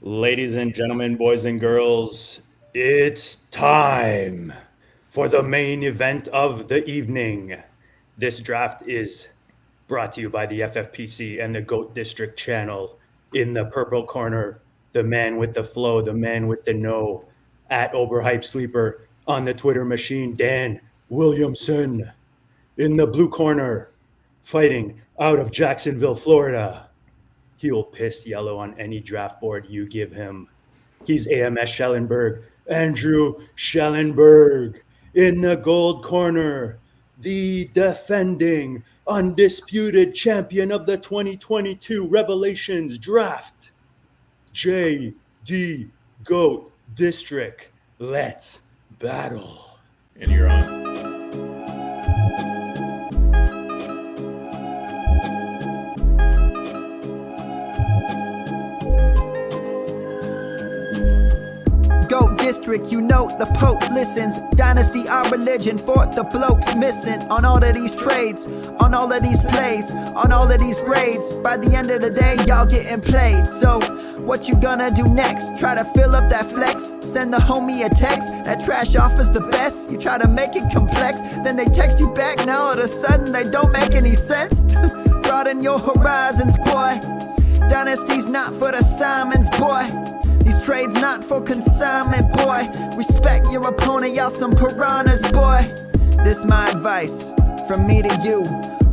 Ladies and gentlemen, boys and girls, it's time for the main event of the evening. This draft is brought to you by the FFPC and the GOAT District channel. In the purple corner, the man with the flow, the man with the no, at Overhyped Sleeper. On the Twitter machine, Dan Williamson. In the blue corner, fighting out of Jacksonville, Florida. He'll piss yellow on any draft board you give him. He's AMS Schellenberg, Andrew Schellenberg. In the gold corner, the defending, undisputed champion of the 2022 Revelations draft, JD GOAT District. Let's battle. And you're on. GOAT District, you know the Pope listens. Dynasty, our religion, for the blokes missing. On all of these trades, on all of these plays, on all of these grades. By the end of the day, y'all getting played. So, what you gonna do next? Try to fill up that flex? Send the homie a text? That trash offer's the best? You try to make it complex, then they text you back. Now all of a sudden, they don't make any sense. Broaden your horizons, boy. Dynasty's not for the Simons, boy. These trades not for consignment, boy. Respect your opponent, y'all some piranhas, boy. This my advice, from me to you.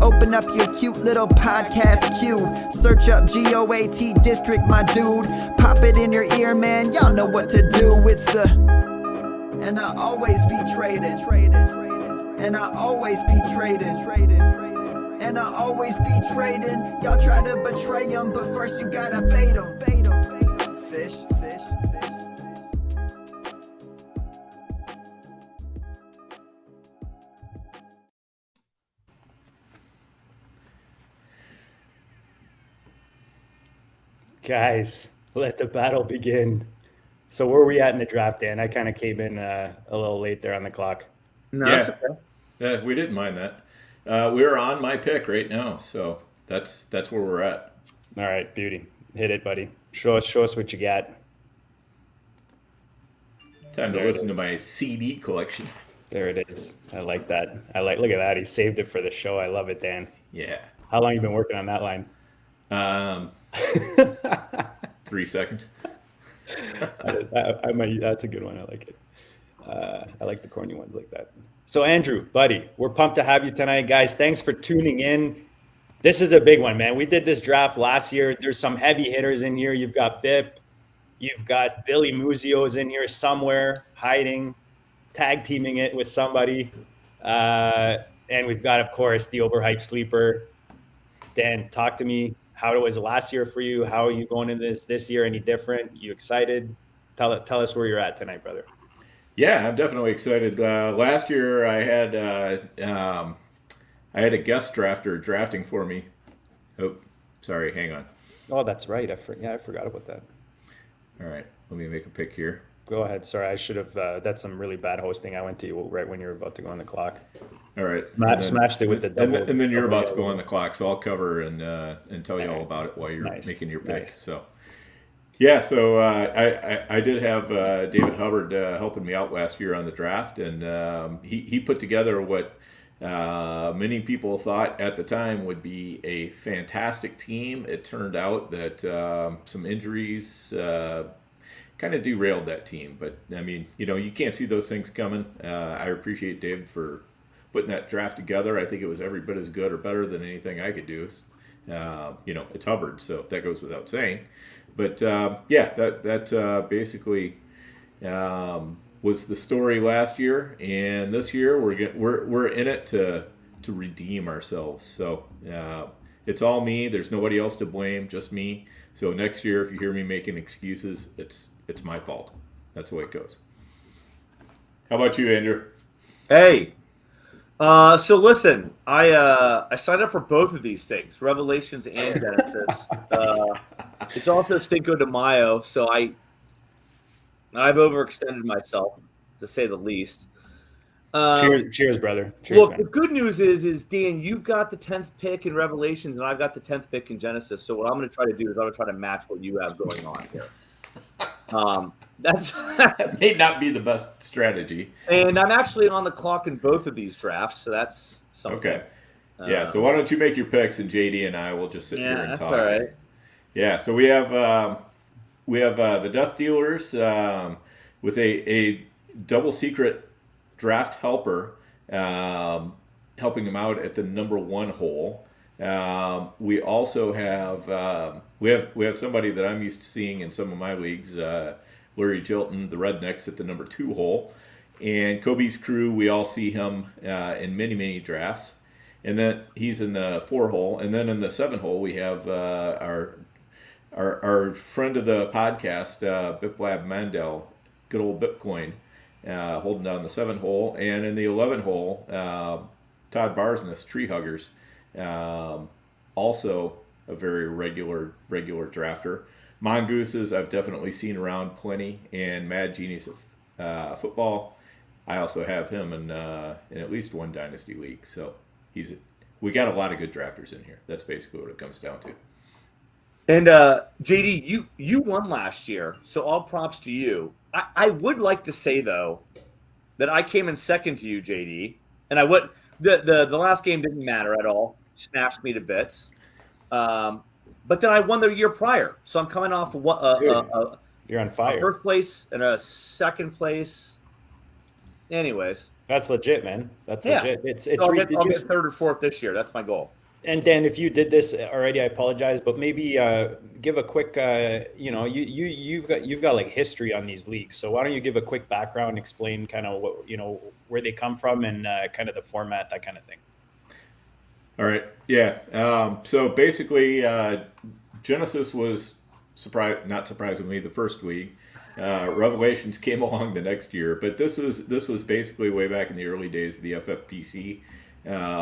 Open up your cute little podcast queue. Search up GOAT District, my dude. Pop it in your ear, man, y'all know what to do. It's the... And I always be traded. And I always be traded. And I always be trading. Y'all try to betray them, but first you gotta bait them. Fish. Guys, let the battle begin. So where are we at in the draft, Dan? I kind of came in a little late there on the clock. No, yeah. Okay. Yeah, we didn't mind that. We're on my pick right now, so that's where we're at. All right, beauty. Hit it, buddy. Show us what you got. Time to listen to my CD collection. There it is. I like that. Look at that. He saved it for the show. I love it, Dan. Yeah. How long you been working on that line? 3 seconds. That's a good one. I like it. I like the corny ones like that. So Andrew, buddy, we're pumped to have you tonight, guys. Thanks for tuning in. This is a big one, man. We did this draft last year. There's some heavy hitters in here. You've got Bip. You've got Billy Muzio's in here somewhere, hiding, tag teaming it with somebody. And we've got, of course, the Overhyped Sleeper. Dan, talk to me. How was it last year for you? How are you going into this year? Any different? You excited? Tell us where you're at tonight, brother. Yeah, I'm definitely excited. Last year I had a guest drafter drafting for me. Oh, sorry, hang on. Oh, that's right. I forgot about that. All right, let me make a pick here. Go ahead. Sorry, I should have. That's some really bad hosting. I went to you right when you were about to go on the clock. All right, smashed it with the double. And then you're about to go on the clock, so I'll cover and tell you all about it while you're making your pick. Nice. So, yeah, so I did have David Hubbard helping me out last year on the draft, and he put together what many people thought at the time would be a fantastic team. It turned out that some injuries kind of derailed that team, but I mean, you can't see those things coming. I appreciate David for putting that draft together. I think it was every bit as good or better than anything I could do. It's Hubbard, so that goes without saying. But yeah, that basically was the story last year, and this year we're in it to redeem ourselves. So it's all me. There's nobody else to blame, just me. So next year, if you hear me making excuses, it's my fault. That's the way it goes. How about you, Andrew? Hey. So listen, I signed up for both of these things, Revelations and Genesis. It's also Cinco de Mayo, so I've overextended myself, to say the least. Cheers, brother. Cheers, look, man. the good news is, Dan, you've got the 10th pick in Revelations, and I've got the 10th pick in Genesis. So what I'm going to try to do is I'm going to try to match what you have going on here. That's That may not be the best strategy. and I'm actually on the clock in both of these drafts, so that's something. Okay. Yeah. So why don't you make your picks, and JD and I will just sit here and that's talk. all right. Yeah. So we have the Death Dealers with a double secret draft helper helping them out at the number 1 hole. We also have we have somebody that I'm used to seeing in some of my leagues, Larry Chilton, the Rednecks, at the number 2 hole, and Kobe's crew. We all see him in many drafts, and then he's in the 4 hole, and then in the 7 hole we have our friend of the podcast, Biplab Mandel, good old Bitcoin, holding down the 7 hole, and in the 11 hole, Todd Barsness, Tree Huggers, also a very regular drafter. Mongooses I've definitely seen around plenty, and Mad Genius of Football. I also have him in at least one Dynasty league, so we got a lot of good drafters in here. That's basically what it comes down to. And JD, you won last year, so all props to you. I would like to say though that I came in second to you, JD, and I would the last game didn't matter at all, smashed me to bits. But then I won the year prior, so I'm coming off You're on fire. a first place and a second place. Anyways, That's legit, man. That's legit. It's so I'll get ridiculous. third or fourth this year. That's my goal. And Dan, if you did this already, I apologize, but maybe give a quick, you've got like history on these leagues. So why don't you give a quick background, explain kind of what, where they come from and kind of the format, that kind of thing. All right. Yeah. So basically, Genesis was not surprisingly the first league. Revelations came along the next year, but this was basically way back in the early days of the FFPC,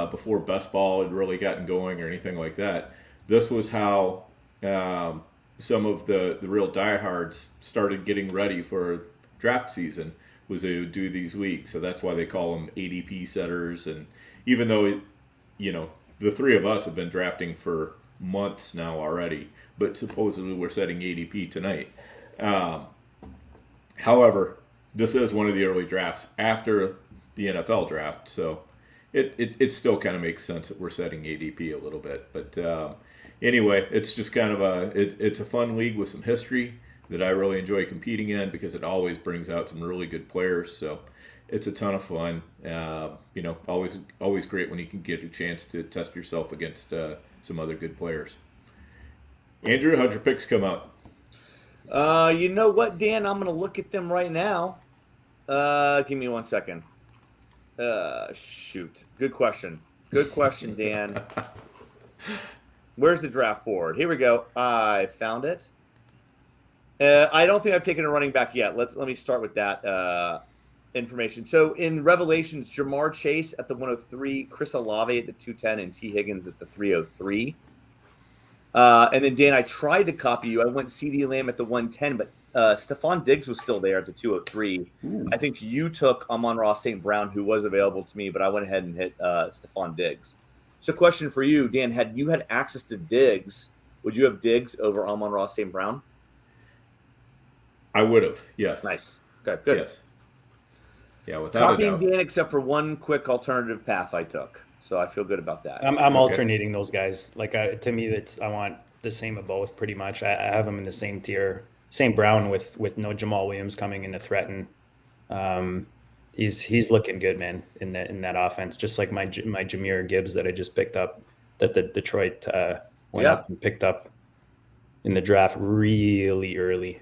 before best ball had really gotten going or anything like that. This was how some of the real diehards started getting ready for draft season, was they would do these weeks. So that's why they call them ADP setters. And even though the three of us have been drafting for months now already, but supposedly we're setting ADP tonight. However, this is one of the early drafts after the NFL draft, so it still kind of makes sense that we're setting ADP a little bit. But anyway, it's just kind of it's a fun league with some history that I really enjoy competing in, because it always brings out some really good players. So it's a ton of fun. Always great when you can get a chance to test yourself against some other good players. Andrew, how'd your picks come out? You know what, Dan? I'm going to look at them right now. Give me 1 second. Shoot. Good question, Dan. Where's the draft board? Here we go. I found it. I don't think I've taken a running back yet. Let me start with that information. So in Revelations, Jamar Chase at the 103, Chris Olave at the 210, and T. Higgins at the 303. And then, Dan, I tried to copy you. I went CD Lamb at the 110, but Stephon Diggs was still there at the 203. Ooh. I think you took Amon-Ra St. Brown, who was available to me, but I went ahead and hit Stephon Diggs. So question for you, Dan, had you had access to Diggs, would you have Diggs over Amon-Ra St. Brown? I would have, yes. Nice. Okay, good. Yes. Yeah, without Copying a doubt. Dan, except for one quick alternative path I took. So I feel good about that. I'm alternating those guys. Like to me, I want the same of both pretty much. I have them in the same tier, same Brown with no Jamal Williams coming in to threaten. He's looking good, man, in that offense. Just like my Jahmyr Gibbs that I just picked up, that the Detroit went up and picked up in the draft really early.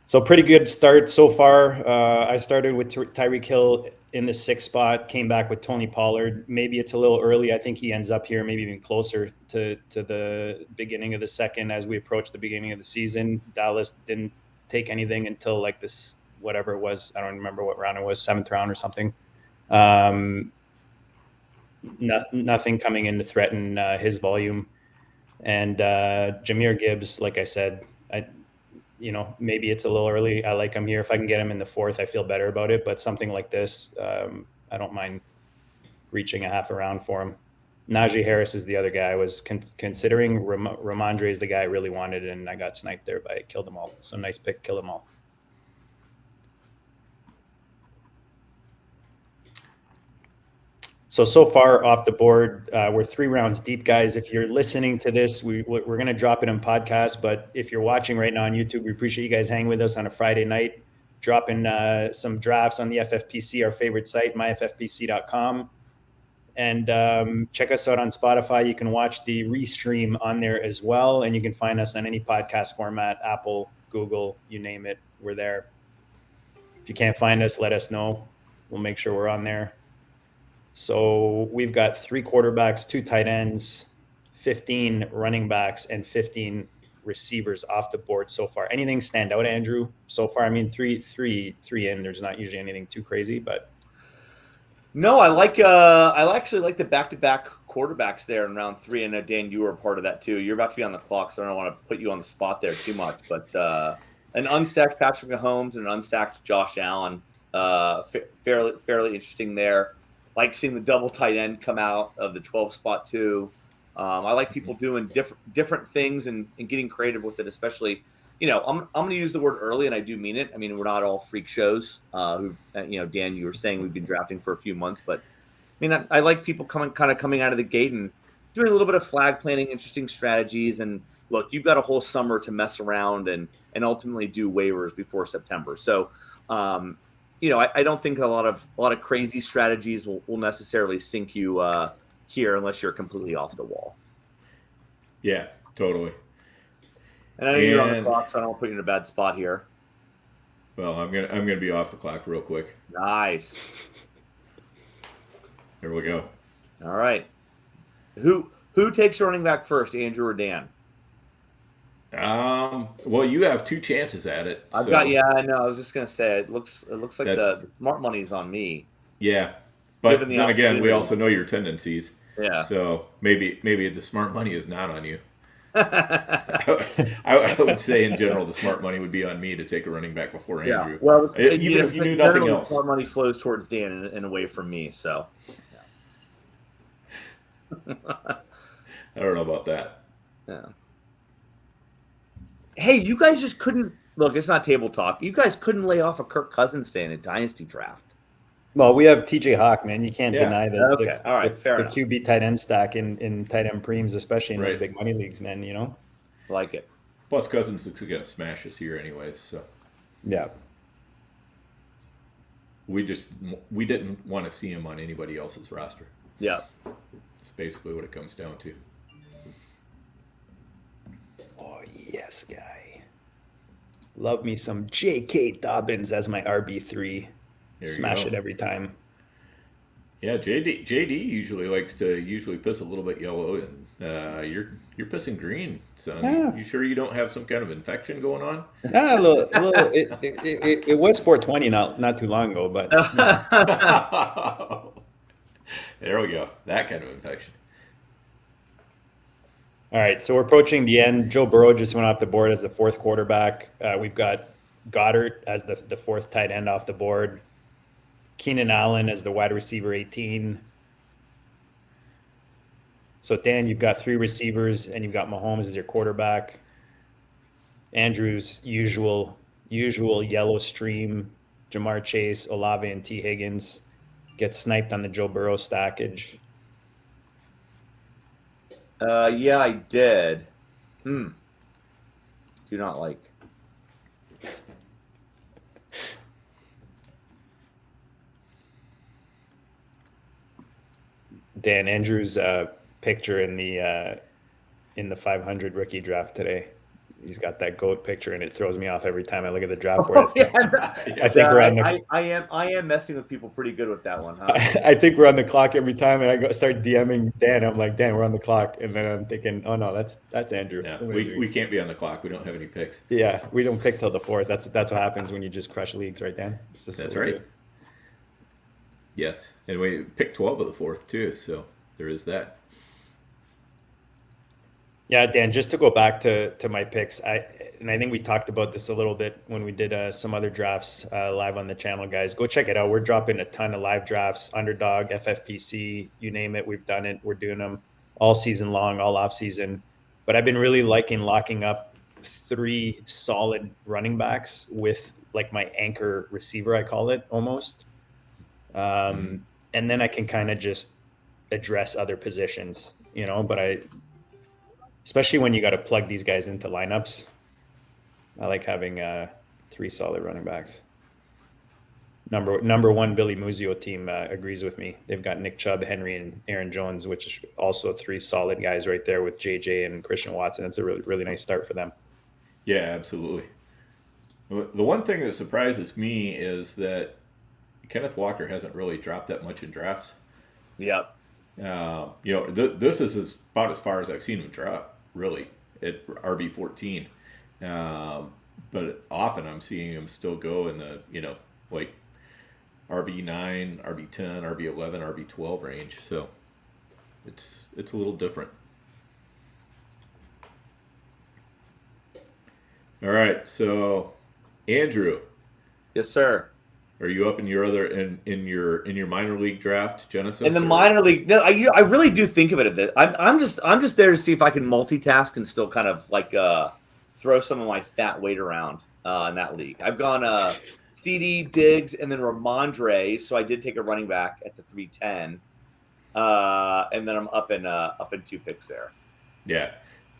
So pretty good start so far. I started with Tyreek Hill in the 6th spot, came back with Tony Pollard. Maybe it's a little early. I think he ends up here, maybe even closer to the beginning of the second as we approach the beginning of the season. Dallas didn't take anything until like this, whatever it was. I don't remember what round it was, 7th round or something. Nothing coming in to threaten his volume. And Jahmyr Gibbs, like I said, maybe it's a little early. I like him here. If I can get him in the 4th, I feel better about it. But something like this, I don't mind reaching a half a round for him. Najee Harris is the other guy I was considering. Ramondre is the guy I really wanted, and I got sniped there by Kill Them All. So nice pick, Kill Them All. So far off the board, we're 3 rounds deep, guys. If you're listening to this, we're going to drop it in podcast. But if you're watching right now on YouTube, we appreciate you guys hanging with us on a Friday night, dropping some drafts on the FFPC, our favorite site, myffpc.com. And check us out on Spotify. You can watch the restream on there as well. And you can find us on any podcast format, Apple, Google, you name it. We're there. If you can't find us, let us know. We'll make sure we're on there. So we've got 3 quarterbacks, 2 tight ends, 15 running backs, and 15 receivers off the board so far. Anything stand out, Andrew, so far? I mean, three in. There's not usually anything too crazy, but no, I actually like the back-to-back quarterbacks there in round 3. And Dan, you were a part of that too. You're about to be on the clock, so I don't want to put you on the spot there too much. But an unstacked Patrick Mahomes and an unstacked Josh Allen, fairly interesting there. Like seeing the double tight end come out of the 12 spot too. I like people doing different things and getting creative with it, especially, I'm going to use the word early, and I do mean it. I mean, we're not all freak shows. Dan, you were saying we've been drafting for a few months, but I mean, I like people coming out of the gate and doing a little bit of flag planting, interesting strategies. And look, you've got a whole summer to mess around and ultimately do waivers before September. So, I don't think a lot of crazy strategies will necessarily sink you here unless you're completely off the wall. Yeah, totally. And I know you're on the clock, so I don't want to put you in a bad spot here. Well, I'm gonna be off the clock real quick. Nice. Here we go. All right. Who takes running back first, Andrew or Dan? Well, you have 2 chances at it. I know. I was just gonna say it looks like the smart money's on me. Yeah, but Given the then again, we opportunity. also know your tendencies. Yeah. So maybe the smart money is not on you. I would say in general the smart money would be on me to take a running back before Andrew. Well, even if you knew nothing else. Smart money flows towards Dan and away from me. So. I don't know about that. Yeah. Hey, you guys just couldn't look. It's not table talk. You guys couldn't lay off a Kirk Cousins stay in a dynasty draft. well, we have TJ Hawk, man. You can't deny that. Okay. All right. Fair enough. The QB tight end stack in tight end preems, especially in those Right. big money leagues, man. Like it. Plus, Cousins is gonna smash us here anyways. So Yeah. we didn't want to see him on anybody else's roster. Yeah. That's basically what it comes down to. Oh yes, guy. Love me some J.K. Dobbins as my RB3. There you Smash go. it every time. Yeah, JD usually likes to piss a little bit yellow, and you're pissing green, son. Yeah. You sure you don't have some kind of infection going on? A little. It was 420 not too long ago, but There we go. That kind of infection. all right. So we're approaching the end. Joe Burrow just went off the board as the 4th quarterback. We've got Goddard as the 4th tight end off the board. Keenan Allen as the wide receiver 18. So Dan, you've got 3 receivers, and you've got Mahomes as your quarterback. Andrew's usual yellow stream, Jamar Chase, Olave, and T. Higgins get sniped on the Joe Burrow stackage. Yeah, I did. Do not like. Dan, Andrew's picture in the 500 rookie draft today. He's got that goat picture, and it throws me off every time I look at the draft board. I think we're on the. I am messing with people pretty good with that one, huh? I think we're on the clock every time, and I start DMing Dan. I'm like, Dan, we're on the clock, and then I'm thinking, oh no, that's Andrew. Yeah, we can't be on the clock. We don't have any picks. Yeah, we don't pick till the 4th. That's what happens when you just crush leagues, right, Dan? That's right. Yes, and we picked 12 of the 4th too, so there is that. Yeah, Dan, just to go back to my picks, I think we talked about this a little bit when we did some other drafts live on the channel, guys. Go check it out. We're dropping a ton of live drafts, Underdog, FFPC, you name it. We've done it. We're doing them all season long, all off season. But I've been really liking locking up 3 solid running backs with like my anchor receiver, I call it almost. And then I can kind of just address other positions, but especially when you got to plug these guys into lineups, I like having 3 solid running backs. Number 1 Billy Muzio team agrees with me. They've got Nick Chubb, Henry, and Aaron Jones, which is also 3 solid guys right there with JJ and Christian Watson. It's a really, really nice start for them. Yeah, absolutely. The one thing that surprises me is that Kenneth Walker hasn't really dropped that much in drafts. Yep. This is about as far as I've seen him drop, really, at RB14. But often I'm seeing him still go in the, like RB9, RB10, RB11, RB12 range. So it's a little different. All right, so Andrew. Yes, sir. Are you up in your in your minor league draft, Genesis? In the minor league, no, I really do think of it a bit. I'm just there to see if I can multitask and still kind of like throw some of my fat weight around in that league. I've gone CD, Diggs, and then Ramondre. So I did take a running back at the 310, and then I'm up in 2 picks there. Yeah.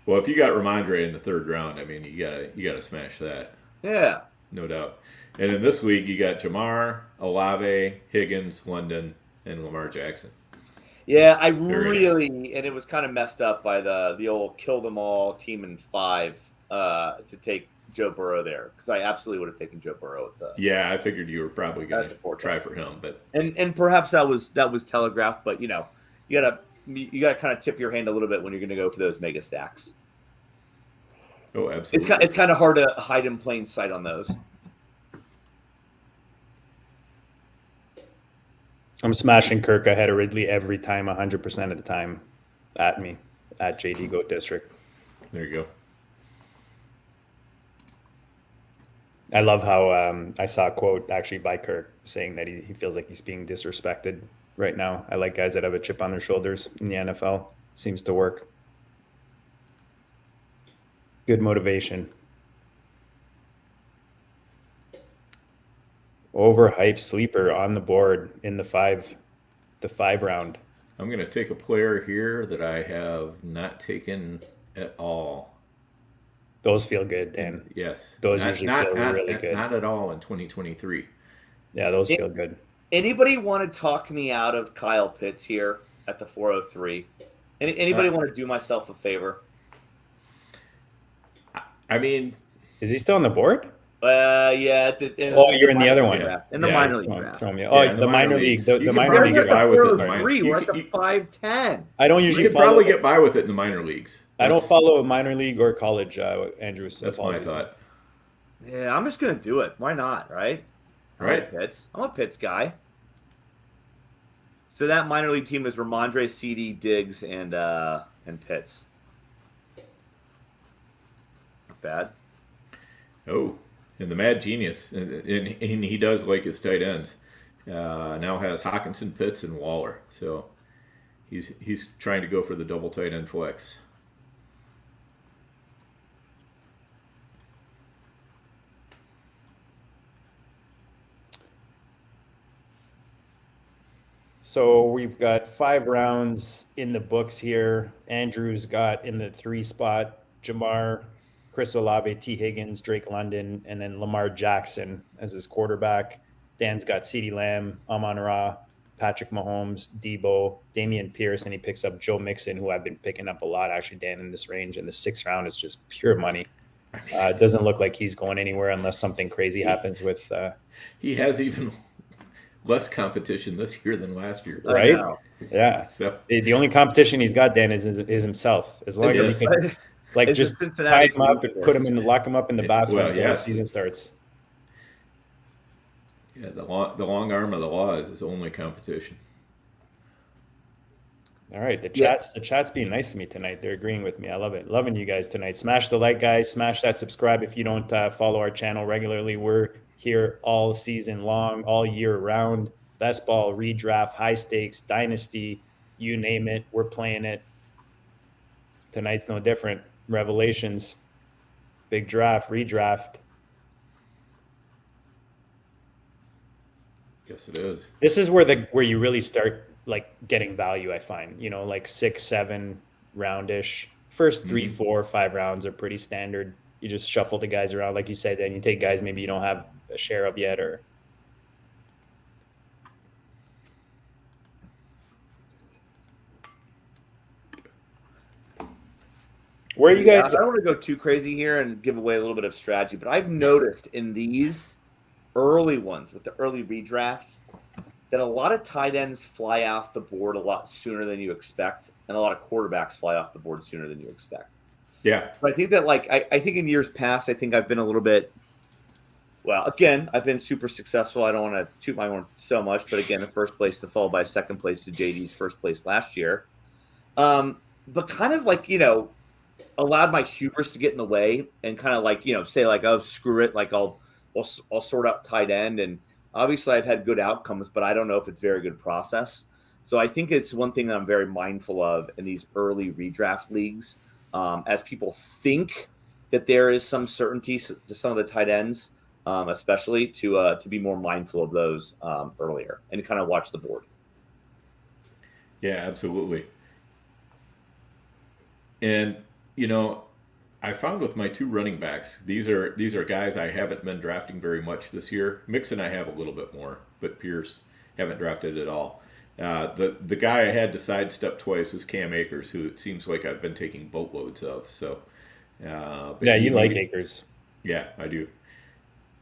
Well, if you got Ramondre in the 3rd round, I mean, you gotta smash that. Yeah. No doubt. And in this league, you got Jamar, Olave, Higgins, London, and Lamar Jackson. Yeah, and it was kind of messed up by the old kill them all team in 5 to take Joe Burrow there, because I absolutely would have taken Joe Burrow. Yeah, I figured you were probably going to try for him, but and perhaps that was telegraphed, but you gotta kind of tip your hand a little bit when you're going to go for those mega stacks. Oh, absolutely. It's kind of hard to hide in plain sight on those. I'm smashing Kirk ahead of Ridley every time, 100% of the time. At JD Goat District. There you go. I love how I saw a quote actually by Kirk saying that he feels like he's being disrespected right now. I like guys that have a chip on their shoulders in the NFL. Seems to work. Good motivation. Overhyped sleeper on the board in the 5 round. I'm going to take a player here that I have not taken at all. Those feel good, Dan. Yes. Those usually feel really good. Not at all in 2023. Yeah, those feel good. Anybody want to talk me out of Kyle Pitts here at the 403? Anybody want to do myself a favor? I mean, is he still on the board? Yeah. You're in the other one. In the minor league draft. The minor league. The minor league. Get by with it. We're at the 510. I don't usually. You could probably get by with it in the minor leagues. I don't follow minor league or college, Andrew. That's my thought. Yeah, I'm just gonna do it. Why not? Right. Pitts. I'm a Pitts guy. So that minor league team is Ramondre, CD, Diggs, and Pitts. Not bad. Oh, and the mad genius, and he does like his tight ends. Now has Hawkinson, Pitts, and Waller. So he's trying to go for the double tight end flex. So we've got 5 rounds in the books here. Andrew's got in the 3 spot Jamar, Chris Olave, T. Higgins, Drake London, and then Lamar Jackson as his quarterback. Dan's got CeeDee Lamb, Amon-Ra, Patrick Mahomes, Debo, Damian Pierce, and he picks up Joe Mixon, who I've been picking up a lot, actually, Dan, in this range. And the 6th round is just pure money. It doesn't look like he's going anywhere unless something crazy happens with... he has even less competition this year than last year. Right? Yeah. So the only competition he's got, Dan, is himself. As long as he can... Like, just tie him up and lock him up in the bathroom until the season starts. Yeah, the long arm of the law is his only competition. All right, the chat's being nice to me tonight. They're agreeing with me. I love it. Loving you guys tonight. Smash the like, guys. Smash that subscribe if you don't follow our channel regularly. We're here all season long, all year round. Best ball, redraft, high stakes, dynasty, you name it. We're playing it. Tonight's no different. Revelations, big draft, redraft. Yes, it is. This is where you really start like getting value, I find. You know, like 6, 7 roundish. First 3, 4, 5 rounds are pretty standard. You just shuffle the guys around, like you said, then you take guys maybe you don't have a share of yet, or where are you guys? I don't want to go too crazy here and give away a little bit of strategy, but I've noticed in these early ones with the early redraft that a lot of tight ends fly off the board a lot sooner than you expect, and a lot of quarterbacks fly off the board sooner than you expect. Yeah. But I think that, like, I think in years past, I think I've been a little bit, well, again, I've been super successful. I don't want to toot my horn so much, but again, the first place to fall by second place to JD's first place last year. But kind of like, you know, allowed my hubris to get in the way and kind of like, you know, say like, oh, screw it. Like I'll sort out tight end. And obviously I've had good outcomes, but I don't know if it's a very good process. So I think it's one thing that I'm very mindful of in these early redraft leagues. As people think that there is some certainty to some of the tight ends, especially to be more mindful of those earlier and kind of watch the board. Yeah, absolutely. And, you know, I found with my 2 running backs, these are guys I haven't been drafting very much this year. Mixon I have a little bit more, but Pierce haven't drafted at all. The guy I had to sidestep twice was Cam Akers, who it seems like I've been taking boatloads of. So, yeah, you like Akers. Yeah, I do.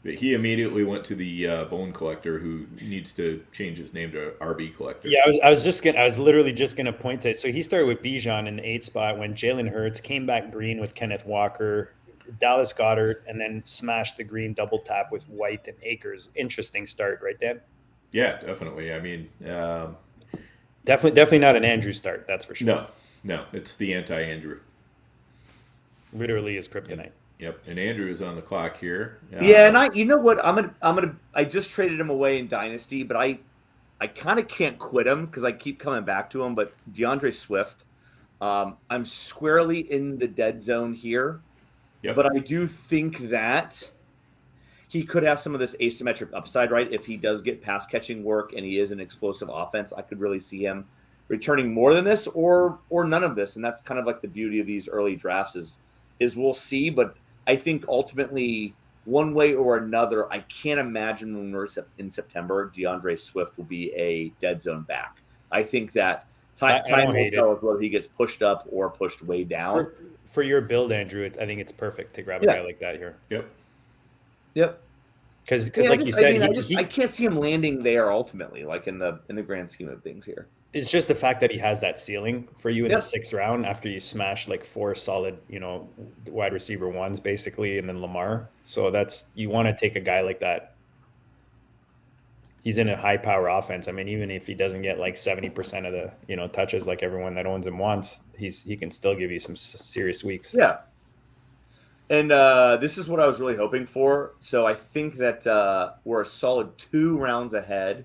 But he immediately went to the bone collector, who needs to change his name to RB collector. Yeah, I was literally just gonna point to it. So he started with Bijan in the 8 spot when Jalen Hurts came back green with Kenneth Walker, Dallas Goedert, and then smashed the green double tap with White and Akers. Interesting start, right, Dan? Yeah, definitely. I mean, definitely not an Andrew start. That's for sure. No, it's the anti-Andrew. Literally is kryptonite. Yep, and Andrew is on the clock here. Yeah, and you know what? I just traded him away in Dynasty, but I kind of can't quit him because I keep coming back to him. But DeAndre Swift, I'm squarely in the dead zone here. Yep. But I do think that he could have some of this asymmetric upside, right? If he does get pass catching work and he is an explosive offense, I could really see him returning more than this or none of this. And that's kind of like the beauty of these early drafts is we'll see. But I think ultimately, one way or another, I can't imagine when we're in September, DeAndre Swift will be a dead zone back. I think that time will tell whether he gets pushed up or pushed way down. For your build, Andrew, I think it's perfect to grab a guy like that here. Yep. Because like you said, I can't see him landing there ultimately, like in the grand scheme of things here. It's just the fact that he has that ceiling for you in the 6th round after you smash like 4 solid, wide receiver ones basically, and then Lamar. So you want to take a guy like that. He's in a high power offense. I mean, even if he doesn't get like 70% of the touches like everyone that owns him wants, he can still give you some serious weeks. Yeah. And this is what I was really hoping for. So I think that we're a solid 2 rounds ahead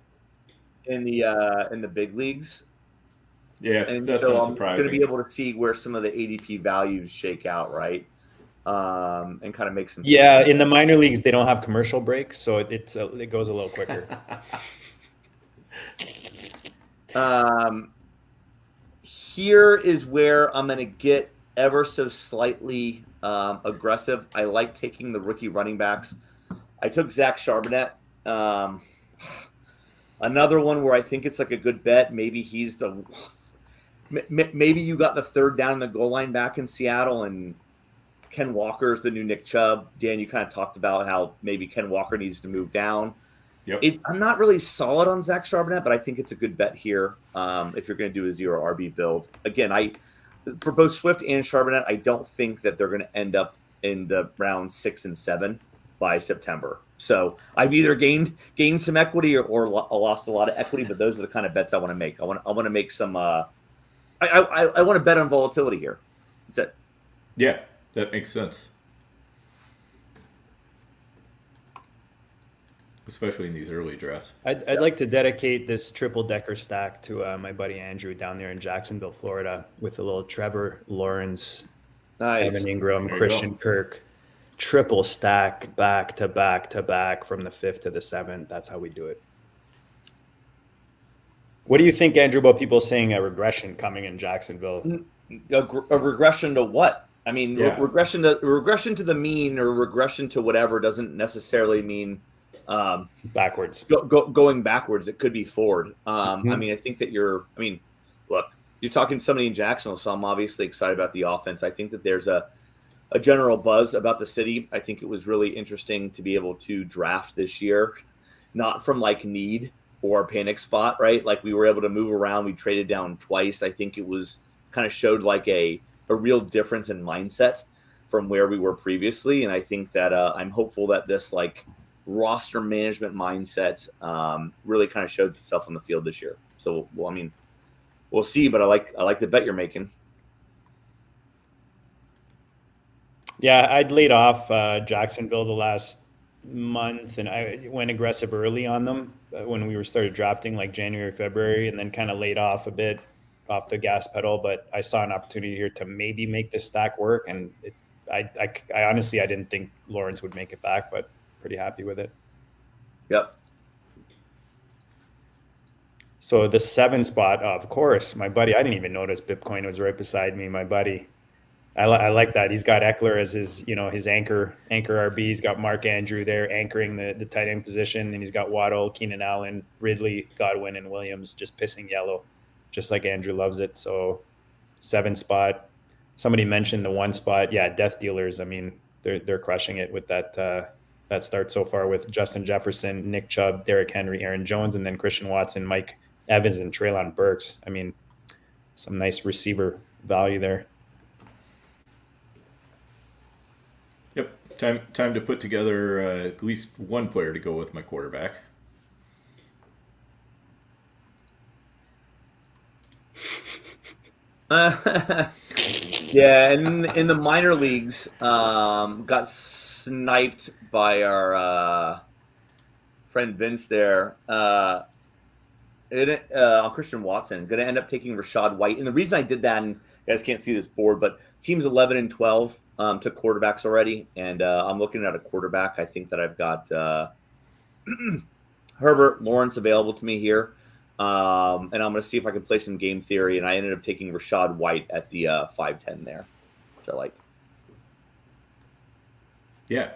in the big leagues. Yeah, and that's so not I'm surprising. going to be able to see where some of the ADP values shake out, right? And kind of make some. Yeah, in the minor leagues they don't have commercial breaks, so it goes a little quicker. Here is where I'm going to get ever so slightly aggressive. I like taking the rookie running backs. I took Zach Charbonnet. Another one where I think it's like a good bet. Maybe maybe you got the 3rd down in the goal line back in Seattle, and Ken Walker's the new Nick Chubb. Dan, you kind of talked about how maybe Ken Walker needs to move down. Yep. I'm not really solid on Zach Charbonnet, but I think it's a good bet here if you're going to do a 0 RB build. Again, for both Swift and Charbonnet, I don't think that they're going to end up in the round 6 and 7 by September. So I've either gained some equity or lost a lot of equity, but those are the kind of bets I want to make. I want to make some I want to bet on volatility here. That's it. Yeah, that makes sense. Especially in these early drafts. I'd like to dedicate this triple decker stack to my buddy Andrew down there in Jacksonville, Florida, with a little Trevor Lawrence, Nice. Evan Ingram, There you Christian go. Kirk, triple stack back to back to back from the 5th to the 7th. That's how we do it. What do you think, Andrew, about people saying a regression coming in Jacksonville? A regression to what? I mean, Yeah. regression to the mean or regression to whatever doesn't necessarily mean Backwards. going backwards. It could be forward. I Mhm. mean, I think that look, you're talking to somebody in Jacksonville, so I'm obviously excited about the offense. I think that there's a general buzz about the city. I think it was really interesting to be able to draft this year, not from like need or panic spot, right? Like we were able to move around. We traded down twice. I think it was kind of showed like a real difference in mindset from where we were previously. And I think that I'm hopeful that this like roster management mindset really kind of shows itself on the field this year. So, well, I mean, we'll see, but I like the bet you're making. Yeah, I'd laid off Jacksonville the last month, and I went aggressive early on them when we started drafting, like January, February, and then kind of laid off a bit off the gas pedal. But I saw an opportunity here to maybe make this stack work, and I honestly I didn't think Lawrence would make it back, but pretty happy with it. Yep. So the 7 spot, of course, my buddy. I didn't even notice Bitcoin was right beside me. My buddy. I like that. He's got Eckler as his anchor RB. He's got Mark Andrew there anchoring the tight end position, and he's got Waddle, Keenan Allen, Ridley, Godwin, and Williams just pissing yellow, just like Andrew loves it. So 7 spot. Somebody mentioned the 1 spot. Yeah, Death Dealers. I mean, they're crushing it with that start so far with Justin Jefferson, Nick Chubb, Derrick Henry, Aaron Jones, and then Christian Watson, Mike Evans, and Treylon Burks. I mean, some nice receiver value there. Yep, time to put together at least one player to go with my quarterback. Yeah, and in the minor leagues, got sniped by our friend Vince there. On Christian Watson, going to end up taking Rachaad White. And the reason I did that, and you guys can't see this board, but teams 11 and 12 took quarterbacks already, and I'm looking at a quarterback. I think that I've got Herbert, Lawrence available to me here. And I'm going to see if I can play some game theory. And I ended up taking Rachaad White at the 5'10 there, which I like. Yeah,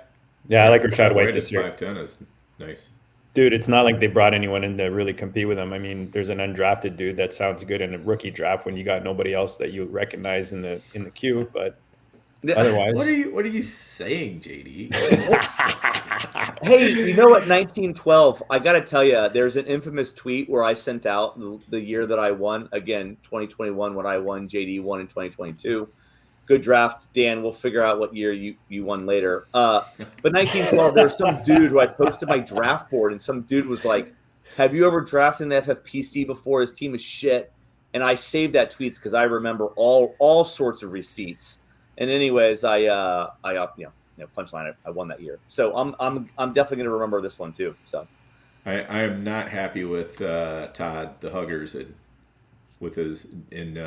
I like Rachaad White this year. 5'10 is nice. Dude, it's not like they brought anyone in to really compete with him. I mean, there's an undrafted dude that sounds good in a rookie draft when you got nobody else that you recognize in the queue, but otherwise. What are you saying, JD? Hey, you know what? 1912. I got to tell you, there's an infamous tweet where I sent out the year that I won. Again, 2021 when I won. JD won in 2022. Good draft, Dan. We'll figure out what year you won later. But 1912, there's some dude who I posted my draft board, and some dude was like, "Have you ever drafted in the FFPC before? His team is shit." And I saved that tweet because I remember all sorts of receipts. And anyways, punchline, I won that year. So I'm definitely going to remember this one too. So I am not happy with Todd the Huggers with his in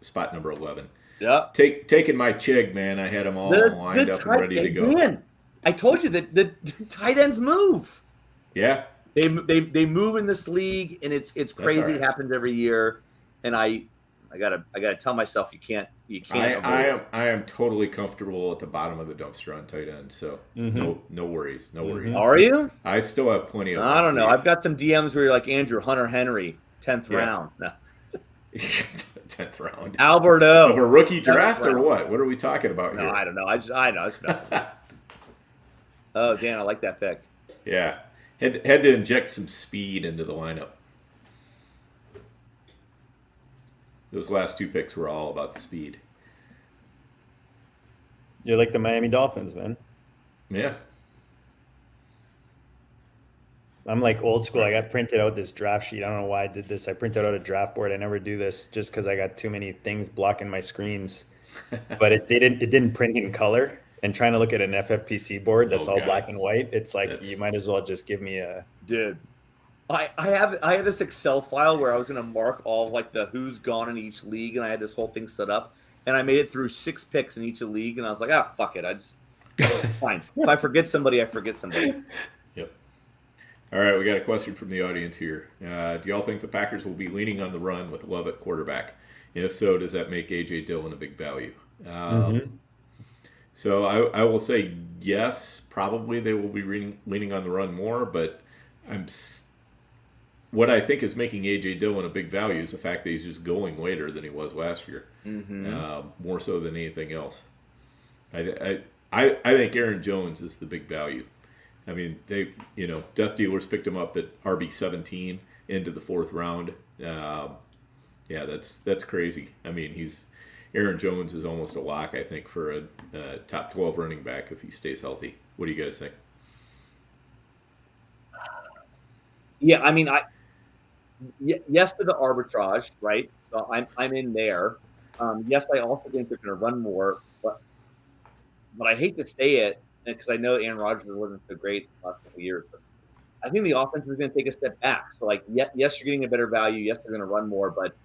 spot number 11. yeah, Taking my chig, man. I had them all lined up and ready to go. Man, I told you that the tight ends move. Yeah, They move in this league, and it's crazy. all right. It happens every year, and I gotta tell myself you can't. I am totally comfortable at the bottom of the dumpster on tight end. So no worries, no worries. Are you? I still have plenty of. I don't know. I've got some DMs where you're like Andrew Hunter Henry, 10th round. No. 10th round. Alberto. Of a rookie draft or what? What are we talking about No, here? I don't know. I know. It's messing with me. Oh, Dan, I like that pick. Yeah, had to inject some speed into the lineup. Those last 2 picks were all about the speed. You're like the Miami Dolphins, man. Yeah. I'm like old school. I got printed out this draft sheet. I don't know why I did this. I printed out a draft board. I never do this just because I got too many things blocking my screens. But it didn't print in color. And trying to look at an FFPC board that's all black and white, it's like you might as well just give me a. Dude, I have this Excel file where I was gonna mark all like the who's gone in each league, and I had this whole thing set up, and I made it through 6 picks in each league, and I was like, fuck it, I just fine. If I forget somebody, I forget somebody. Yep. All right, we got a question from the audience here. Do y'all think the Packers will be leaning on the run with Love at quarterback? And if so, does that make A.J. Dillon a big value? So I will say yes, probably they will be leaning on the run more, but what I think is making A.J. Dillon a big value is the fact that he's just going later than he was last year, more so than anything else. I think Aaron Jones is the big value. I mean, Death Dealers picked him up at RB17 into the 4th round. Yeah, that's crazy. I mean, Aaron Jones is almost a lock, I think, for a top 12 running back if he stays healthy. What do you guys think? Yeah, I mean, yes to the arbitrage, right? So I'm in there. Yes, I also think they're going to run more, but I hate to say it because I know Aaron Rodgers wasn't so great the last couple of years. But I think the offense is going to take a step back. So, like, yes, you're getting a better value. Yes, they're going to run more, but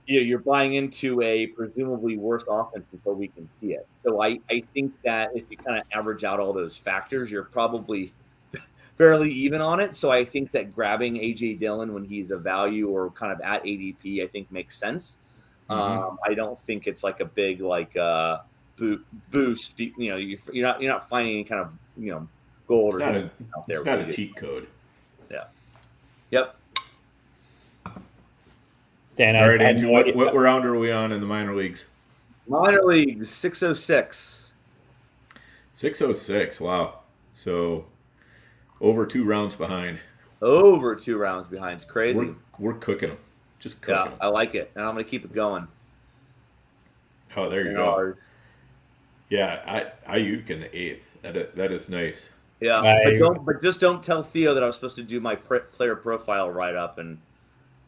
you're buying into a presumably worse offense until we can see it. So I think that if you kind of average out all those factors, you're probably fairly even on it. So I think that grabbing A.J. Dillon when he's a value or kind of at ADP, I think makes sense. I don't think it's like a big boost. You're not finding any kind of gold it's or not out there. It's not a cheat code. Yeah. Yep. Dan, all right, Andrew, what round are we on in the minor leagues? Minor leagues, 606. 606, wow. So over 2 rounds behind. Over 2 rounds behind. It's crazy. We're cooking them. Just cooking them. I like it. And I'm going to keep it going. Oh, there you go. Yeah, Ayuk in the 8th. That is nice. Yeah, but just don't tell Theo that I was supposed to do my player profile write-up and...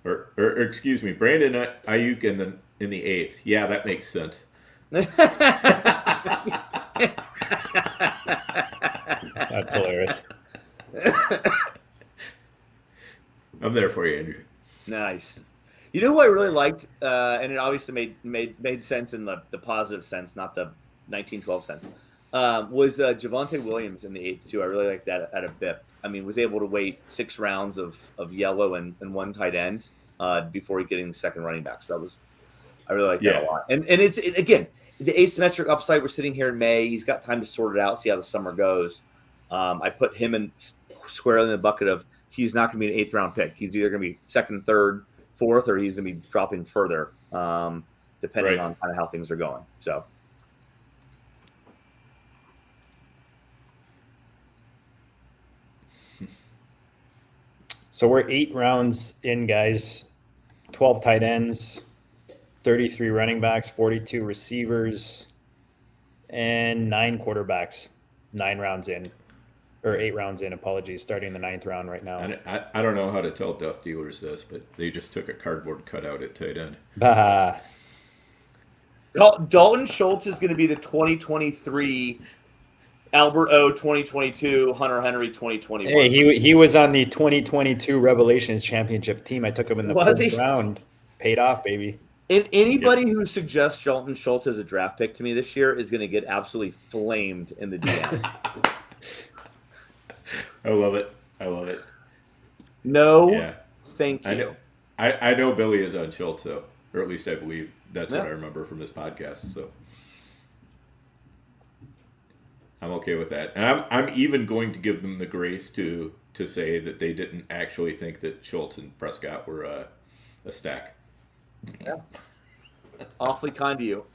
Or excuse me, Brandon Ayuk in the 8th. Yeah, that makes sense. That's hilarious. I'm there for you, Andrew. Nice. You know who I really liked, and it obviously made sense in the positive sense, not the 1912 sense, was Javonte Williams in the 8th too. I really liked that at a BIP. I mean, was able to wait 6 rounds of yellow and 1 tight end before getting the second running back. So I really like that a lot. And again, the asymmetric upside. We're sitting here in May. He's got time to sort it out, see how the summer goes. I put him in squarely in the bucket of he's not going to be an 8th round pick. He's either going to be 2nd, 3rd, 4th, or he's going to be dropping further, depending on kind of how things are going. So we're 8 rounds in, guys. 12 tight ends, 33 running backs, 42 receivers, and 9 quarterbacks. 9 rounds in, or 8 rounds in. Apologies, starting the 9th round right now. I don't know how to tell Death Dealers this, but they just took a cardboard cutout at tight end. Bah. Dalton Schultz is going to be the 2023 Albert O 2022, Hunter Henry 2021. Hey, he was on the 2022 Revelations Championship team. I took him in the 1st round. Paid off, baby. And anybody who suggests Dalton Schultz as a draft pick to me this year is going to get absolutely flamed in the DM. I love it. No, thank you. I know Billy is on Schultz, though, or at least I believe that's what I remember from his podcast. So I'm okay with that, and I'm even going to give them the grace to say that they didn't actually think that Schultz and Prescott were a stack. Yeah, awfully kind of you.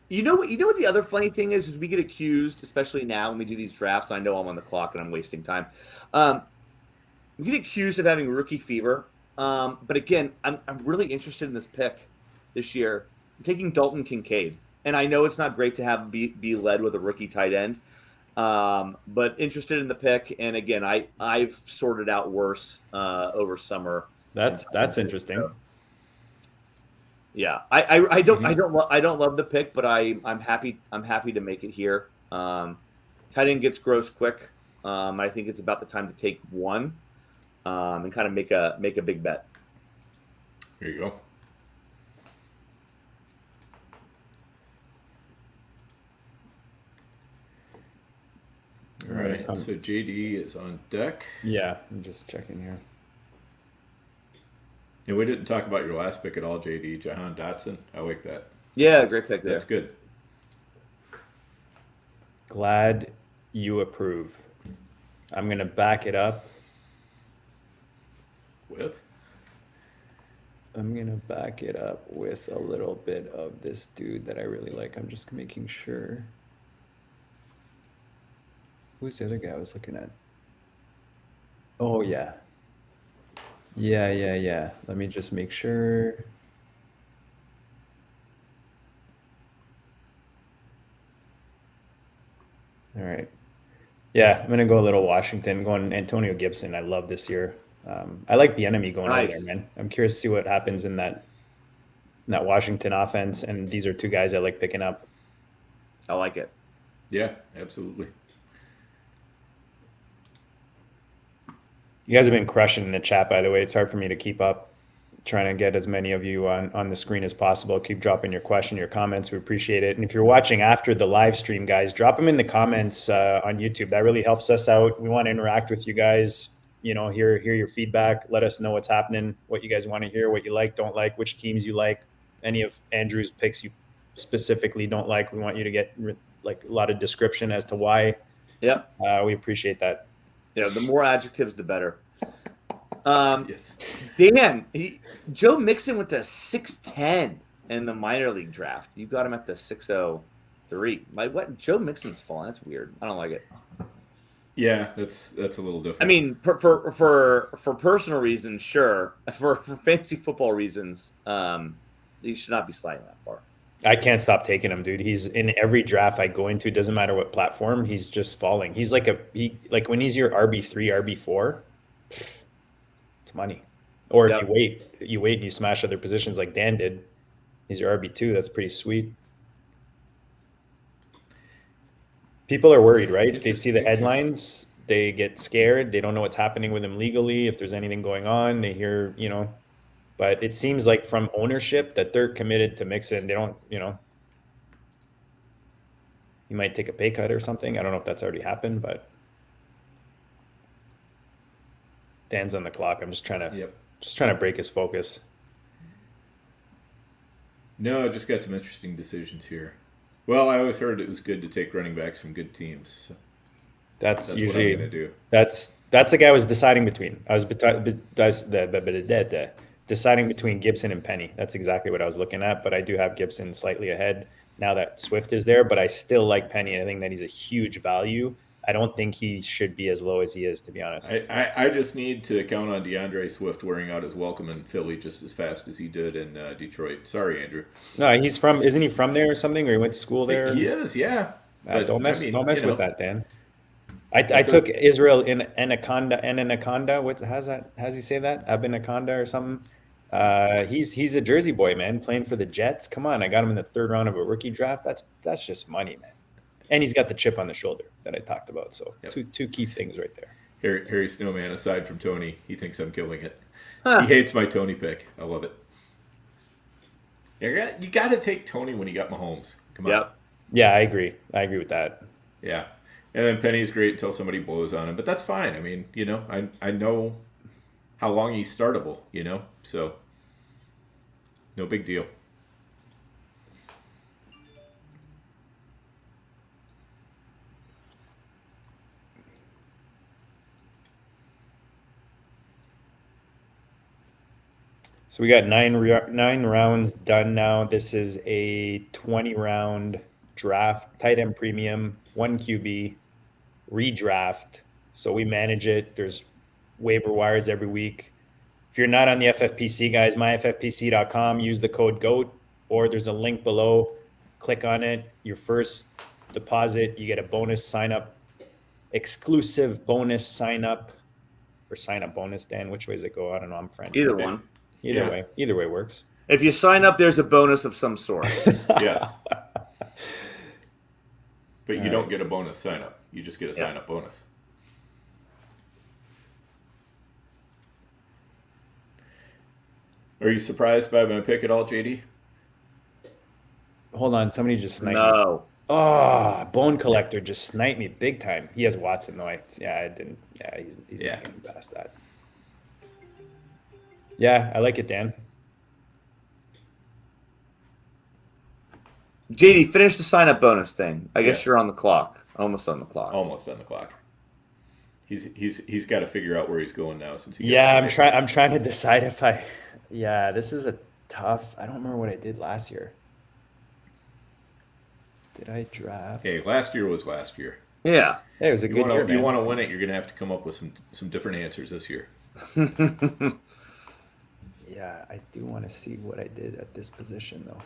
You know what the other funny thing is we get accused, especially now when we do these drafts. I know I'm on the clock and I'm wasting time. We get accused of having rookie fever. But again, I'm really interested in this pick this year. I'm taking Dalton Kincaid. And I know it's not great to have be led with a rookie tight end. But interested in the pick. And again, I've sorted out worse over summer. That's interesting. Yeah, I don't love the pick, but I'm happy to make it here. Tight end gets gross quick. I think it's about the time to take one and kind of make a big bet. Here you go. All right, so JD is on deck. Yeah, I'm just checking here. And we didn't talk about your last pick at all, JD. Jahan Dotson. I like that. Yeah, great pick there. That's good. Glad you approve. I'm going to back it up. I'm going to back it up with a little bit of this dude that I really like. I'm just making sure. Who's the other guy I was looking at? Oh, yeah. Yeah. Let me just make sure. All right. Yeah, I'm going to go a little Washington, going Antonio Gibson. I love this year. I like the enemy going over there, man. I'm curious to see what happens in that Washington offense. And these are two guys I like picking up. I like it. Yeah, absolutely. You guys have been crushing in the chat, by the way. It's hard for me to keep up, trying to get as many of you on the screen as possible. Keep dropping your question, your comments. We appreciate it. And if you're watching after the live stream, guys, drop them in the comments on YouTube. That really helps us out. We want to interact with you guys. You know, hear your feedback. Let us know what's happening, what you guys want to hear, what you like, don't like, which teams you like. Any of Andrew's picks you specifically don't like. We want you to get like a lot of description as to why. Yeah. We appreciate that. Yeah, the more adjectives, the better. Yes. Dan, Joe Mixon with the 6'10" in the minor league draft. You got him at the 6'03". What? Joe Mixon's falling. That's weird. I don't like it. Yeah, that's a little different. I mean, for personal reasons, sure. For fantasy football reasons, you should not be sliding that far. I can't stop taking him, dude. He's in every draft I go into. Doesn't matter what platform. He's just falling. He's like when he's your RB3, RB4, it's money. Or if you wait and you smash other positions like Dan did, he's your RB2. That's pretty sweet. People are worried, right? They see the headlines, they get scared. They don't know what's happening with him legally. If there's anything going on, they hear, but it seems like from ownership that they're committed to Mixon. They don't, he might take a pay cut or something. I don't know if that's already happened, but Dan's on the clock. I'm just trying to break his focus. No, I just got some interesting decisions here. Well, I always heard it was good to take running backs from good teams. So that's usually what I'm gonna do. That's the guy I was deciding between. I was deciding between Gibson and Penny. That's exactly what I was looking at. But I do have Gibson slightly ahead now that Swift is there. But I still like Penny. I think that he's a huge value. I don't think he should be as low as he is, to be honest. I just need to count on DeAndre Swift wearing out his welcome in Philly just as fast as he did in Detroit. Sorry, Andrew. No, isn't he from there or something, or he went to school there? He is, yeah. Don't mess with that, Dan. I took Israel in Anaconda. What how's he say that? Abinaconda or something? He's a Jersey boy, man, playing for the Jets. Come on, I got him in the third round of a rookie draft. That's just money, man. And he's got the chip on the shoulder that I talked about. So two key things right there. Harry Snowman, aside from Tony, he thinks I'm killing it. He hates my Tony pick. I love it. You got to take Tony when you got Mahomes. Come on. Yep. Yeah, I agree. I agree with that. Yeah. And then Penny's great until somebody blows on him. But that's fine. I mean, I know how long he's startable, so no big deal. So we got nine rounds done now. This is a 20-round draft, tight end premium, 1 QB, redraft. So we manage it. There's waiver wires every week. If you're not on the FFPC, guys, myffpc.com, use the code GOAT, or there's a link below. Click on it. Your first deposit, you get a bonus sign up exclusive bonus sign up or sign up bonus. Dan, which way does it go? I don't know. I'm French. Either one. Either way works. If you sign up, there's a bonus of some sort. Yes. But you don't get a bonus sign up. You just get a sign up bonus. Are you surprised by my pick at all, JD? Hold on, somebody just sniped me. No. Oh, Bone Collector just sniped me big time. He has Watson though. I didn't. Yeah, he's not getting past that. Yeah, I like it, Dan. JD, finish the sign up bonus thing. I guess you're on the clock. Almost on the clock. Almost on the clock. He's got to figure out where he's going now since he I'm trying to decide if I. Yeah, this is a tough. I don't remember what I did last year. Did I draft? Hey, last year was last year. Yeah. Hey, it was a good year, man. You want to win it, you're going to have to come up with some different answers this year. Yeah, I do want to see what I did at this position, though.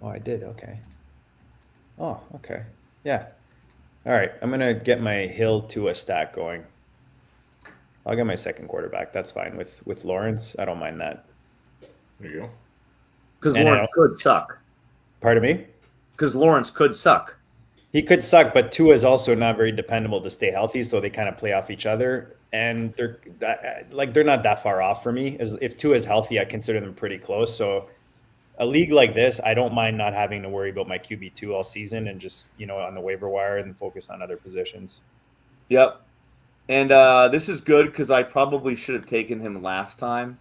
Oh, I did. Okay. Oh, okay. Yeah. All right. I'm going to get my Hill to a stack going. I'll get my second quarterback. That's fine. With Lawrence, I don't mind that. There you go. Because Lawrence could suck. Pardon me? Because Lawrence could suck. He could suck, but Tua is also not very dependable to stay healthy, so they kind of play off each other. And they're not that far off for me. As if Tua is healthy, I consider them pretty close. So a league like this, I don't mind not having to worry about my QB2 all season and just, on the waiver wire and focus on other positions. Yep. And this is good because I probably should have taken him last time.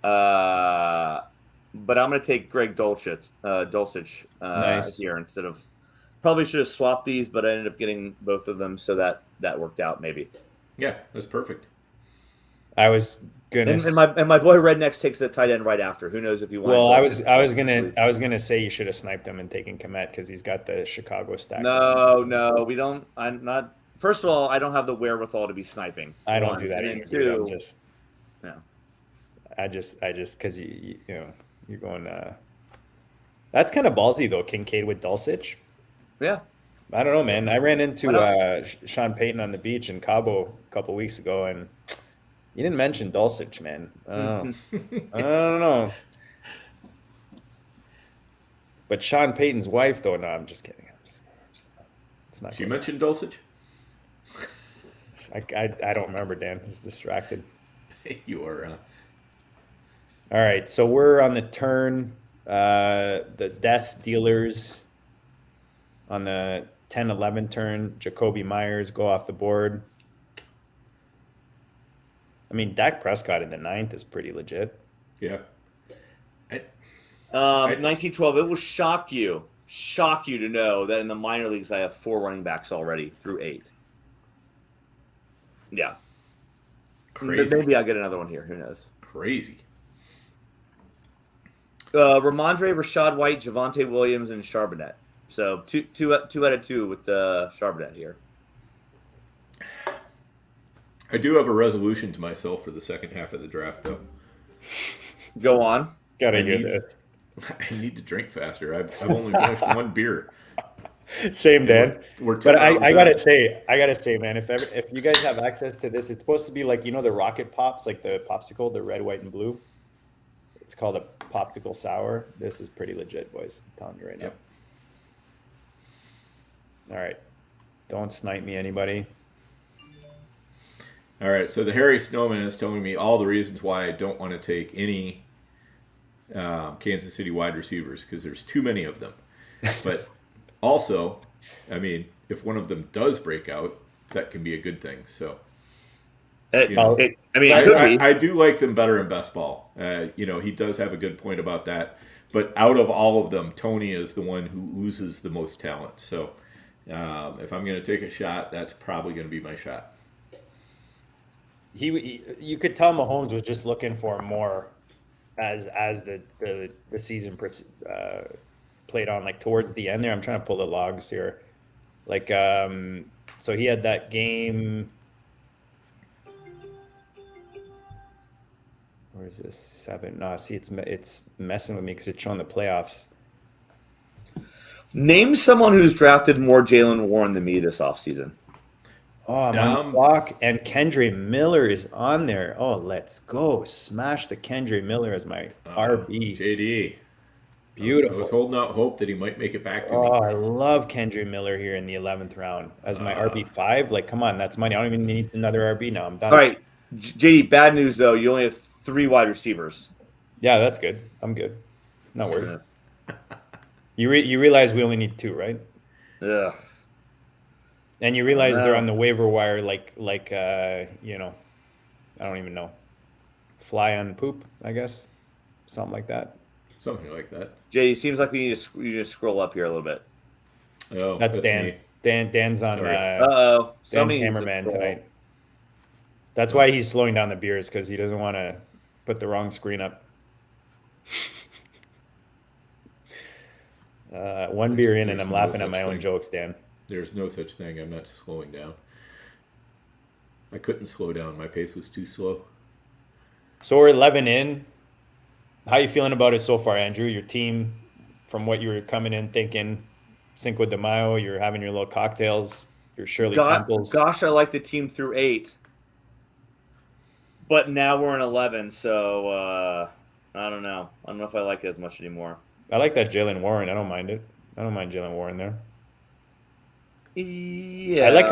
But I'm going to take Greg Dulcich nice. Here instead of – probably should have swapped these, but I ended up getting both of them, so that worked out maybe. Yeah, that's perfect. I was gonna and my boy Rednecks takes the tight end right after. Who knows if you want? Well, I was gonna say you should have sniped him and taken Kmet because he's got the Chicago stack. No, we don't. I'm not. First of all, I don't have the wherewithal to be sniping. I don't do that either. Two, I just because you're going. That's kind of ballsy though, Kincaid with Dulcich. Yeah. I don't know, man. I ran into Sean Payton on the beach in Cabo a couple weeks ago, and you didn't mention Dulcich, man. I don't know. But Sean Payton's wife, though, no, I'm just kidding. It's not. She mentioned Dulcich? I don't remember, Dan. I was distracted. You are. All right, so we're on the turn. The death dealers on the 10-11 turn. Jacoby Myers go off the board. I mean, Dak Prescott in the 9th is pretty legit. Yeah. 1912. It will shock you to know that in the minor leagues I have 4 running backs already through 8. Yeah. Crazy. Maybe I'll get another one here. Who knows? Crazy. Ramondre, Rashad White, Javonte Williams, and Charbonnet. So two out of 2 with the Charbonnet here. I do have a resolution to myself for the second half of the draft, though. Go on. Gotta get this. I need to drink faster. I've only finished 1 beer. Same, Dan. But I gotta say, man, if you guys have access to this, it's supposed to be like the rocket pops, like the popsicle, the red, white, and blue. It's called a popsicle sour. This is pretty legit, boys. I'm telling you right now. Yep. All right, don't snipe me, anybody. All right, so the Harry Snowman is telling me all the reasons why I don't want to take any Kansas City wide receivers because there's too many of them. But also, I mean, if one of them does break out, that can be a good thing. So, I do like them better in best ball. He does have a good point about that. But out of all of them, Tony is the one who oozes the most talent. So, if I'm going to take a shot, that's probably going to be my shot. You could tell Mahomes was just looking for more as the season played on, like towards the end there. I'm trying to pull the logs here. Like, so he had that game. Where is this? 7? No, see, it's messing with me because it's showing the playoffs. Name someone who's drafted more Jalen Warren than me this offseason. Oh, I'm on the clock, and Kendra Miller is on there. Oh, let's go. Smash the Kendra Miller as my RB. JD. Beautiful. I was holding out hope that he might make it back to Oh, me. I love Kendra Miller here in the 11th round as my RB5. Like, come on, that's money. I don't even need another RB now. I'm done. All right, JD. Bad news though. You only have 3 wide receivers. Yeah, that's good. I'm good. Not worried. You realize we only need 2, right? Ugh. And you realize they're on the waiver wire, like you know, I don't even know, fly on poop, I guess, something like that. Something like that. JD, seems like we need to scroll up here a little bit. Oh, that's Dan. me. Dan's on. Uh-oh. Dan's cameraman tonight. That's why he's slowing down the beers, because he doesn't want to put the wrong screen up. One beer in, and I'm laughing at my own jokes, Dan. There's no such thing. I'm not slowing down. I couldn't slow down. My pace was too slow. So we're 11 in. How you feeling about it so far, Andrew? Your team, from what you were coming in thinking, Cinco de Mayo, you're having your little cocktails, your Shirley Temples. Gosh, I like the team through 8. But now we're in 11, so I don't know. I don't know if I like it as much anymore. I like that Jalen Warren. I don't mind it. I don't mind Jalen Warren there. Yeah. I like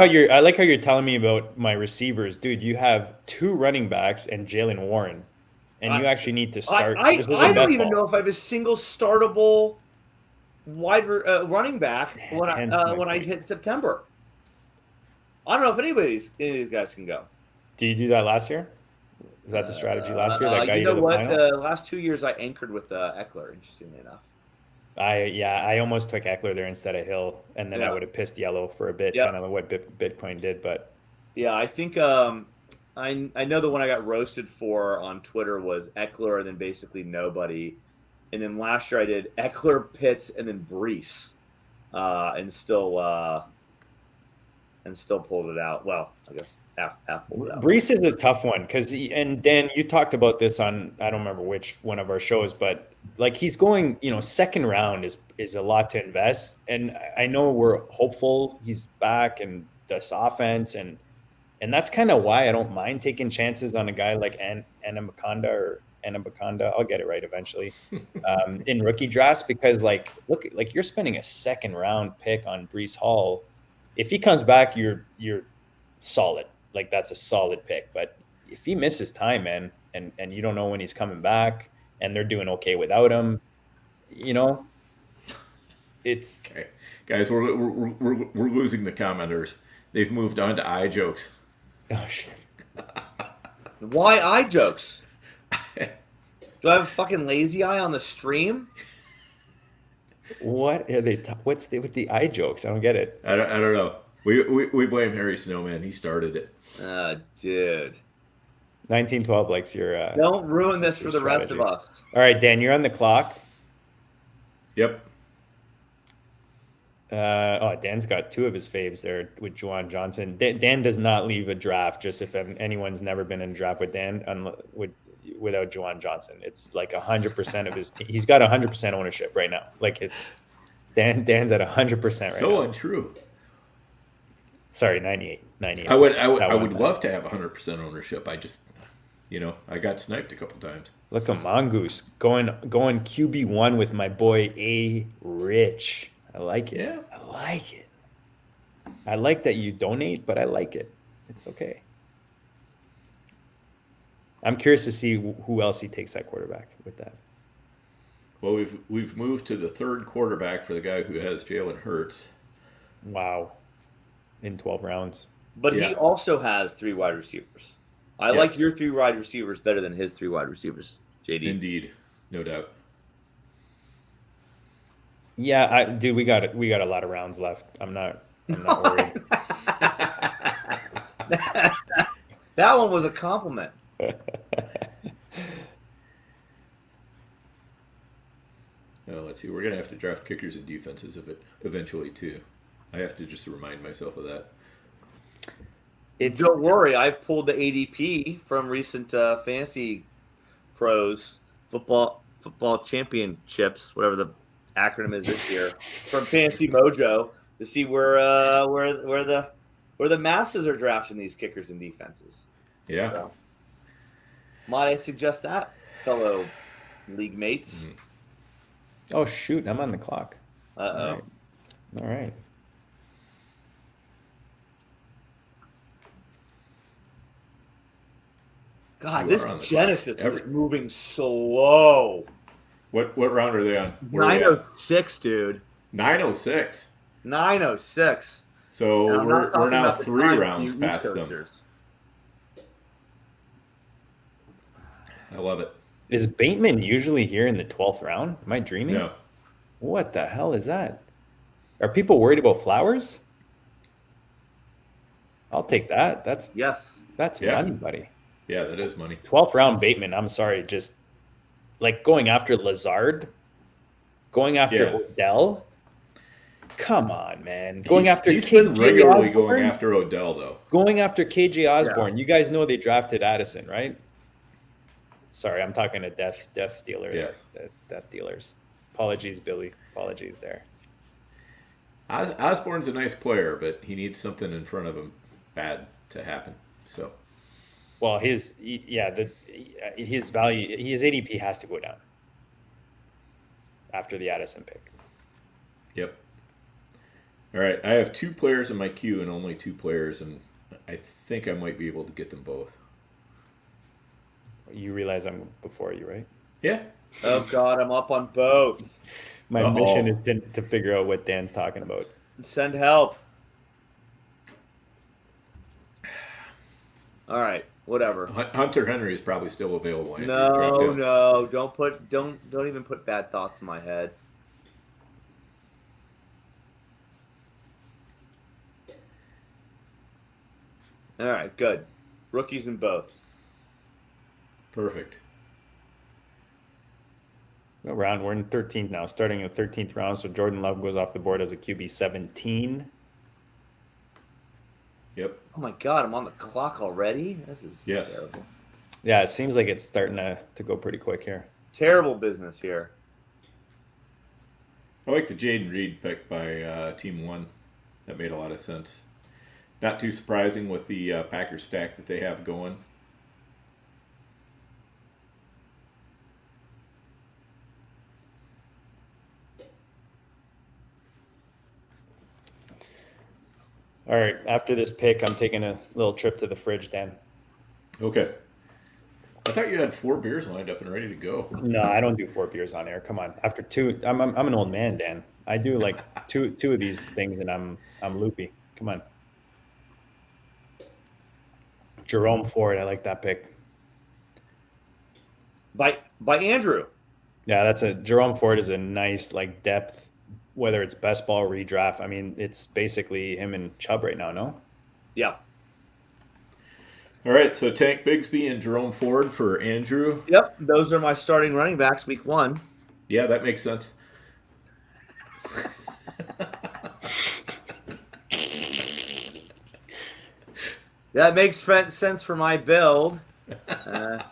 how you're telling me about my receivers, dude. You have 2 running backs and Jalen Warren, and you actually need to start. I don't even know if I have a single startable wide running back when I hit September. I don't know if any of these guys can go. Did you do that last year? Is that the strategy last year? That got you know to the what? final? The last 2 years I anchored with Eckler. Interestingly enough. I almost took Eckler there instead of Hill, and then I would have pissed yellow for a bit, kind of what Bitcoin did. But yeah, I think I know the one I got roasted for on Twitter was Eckler and then basically nobody, and then last year I did Eckler, Pitts, and then Brees, and still pulled it out. Well, I guess half pulled it out. Brees is a tough one because, and Dan, you talked about this on, I don't remember which one of our shows, but like he's going, second round is a lot to invest. And I know we're hopeful he's back and this offense, and that's kind of why I don't mind taking chances on a guy like Anaconda. I'll get it right eventually, in rookie drafts, because like you're spending a second round pick on Brees Hall. If he comes back, you're solid. Like that's a solid pick. But if he misses time, man, and you don't know when he's coming back, and they're doing okay without him, it's okay. Guys, we're losing the commenters. They've moved on to eye jokes. Oh shit! Why eye jokes? Do I have a fucking lazy eye on the stream? What are they? What's with the eye jokes? I don't get it. I don't know. We blame Harry Snowman. He started it. Dude. 1912 likes your. Don't ruin this for the rest of us. All right, Dan, you're on the clock. Yep. Dan's got 2 of his faves there with Juwan Johnson. Dan does not leave a draft. Just if anyone's never been in a draft with Dan, without Juwan Johnson, it's like 100% of his team. He's got 100% ownership right now. Like it's Dan's at 100% right now. So untrue. Sorry, 98. I would love to have 100% ownership. I just, I got sniped a couple times. Look at Mongoose going QB1 with my boy A Rich. I like it. Yeah. I like it. I like that you donate, but I like it. It's okay. I'm curious to see who else he takes that quarterback with that. Well, we've moved to the 3rd quarterback for the guy who has Jalen Hurts. Wow. In 12 rounds. But he also has 3 wide receivers. I like your 3 wide receivers better than his 3 wide receivers, JD. Indeed. No doubt. Yeah, dude, we got a lot of rounds left. I'm not worried. That one was a compliment. Let's see. We're gonna have to draft kickers and defenses eventually too. I have to just remind myself of that. Don't worry, I've pulled the ADP from recent Fantasy Pros football championships, whatever the acronym is this year, from Fantasy Mojo to see where where the masses are drafting these kickers and defenses. Yeah. So, might I suggest that, fellow league mates? Oh shoot, I'm on the clock. Uh-oh. All right. God, You this are on the Genesis clock. is moving slow. What round are they on? Where are we at? 906, dude. 906. 906. So And I'm we're not talking now about the 3 time rounds for you East past them. Coasters. I love it. Is Bateman usually here in the 12th round? Am I dreaming? No. What the hell is that? Are people worried about Flowers? I'll take that. That's Yes. Yeah. money, buddy. Yeah, that is money. 12th round Bateman. I'm sorry, just like going after Lazard, going after Yeah. Odell. Come on, man. Going after He's been KJ regularly Osborne? going after Odell, though. Going after KJ Osborne. You guys know they drafted Addison, right? Sorry, I'm talking to death dealer. Yeah. Death dealers. Apologies, Billy. Apologies there. Osborne's a nice player, but he needs something in front of him bad to happen. So Well, his value, his ADP has to go down after the Addison pick. Yep. All right, I have 2 players in my queue and only 2 players, and I think I might be able to get them both. You realize I'm before you, right? Yeah. Oh, God, I'm up on both. My Uh-oh. mission is to figure out what Dan's talking about. Send help. All right, whatever. Hunter Henry is probably still available. Andrew. Draft No, him. no, don't even put bad thoughts in my head. All right, good. Rookies in both. Perfect. What round? We're in 13th now, starting in the 13th round. So Jordan Love goes off the board as a QB 17. Yep. Oh my God, I'm on the clock already. This is Yes. terrible. Yeah, it seems like it's starting to go pretty quick here. Terrible business here. I like the Jaden Reed pick by Team 1. That made a lot of sense. Not too surprising with the Packers stack that they have going. All right, after this pick, I'm taking a little trip to the fridge, Dan. Okay. I thought you had 4 beers lined up and ready to go. No, I don't do 4 beers on air. Come on. After 2, I'm an old man, Dan. I do like two of these things and I'm loopy. Come on. Jerome Ford, I like that pick. By Andrew. Yeah, Jerome Ford is a nice like depth, whether it's best ball redraft. I mean, it's basically him and Chubb right now, no? Yeah. All right, so Tank Bigsby and Jerome Ford for Andrew. Yep. Those are my starting running backs week 1. Yeah, that makes sense. That makes sense for my build. It's a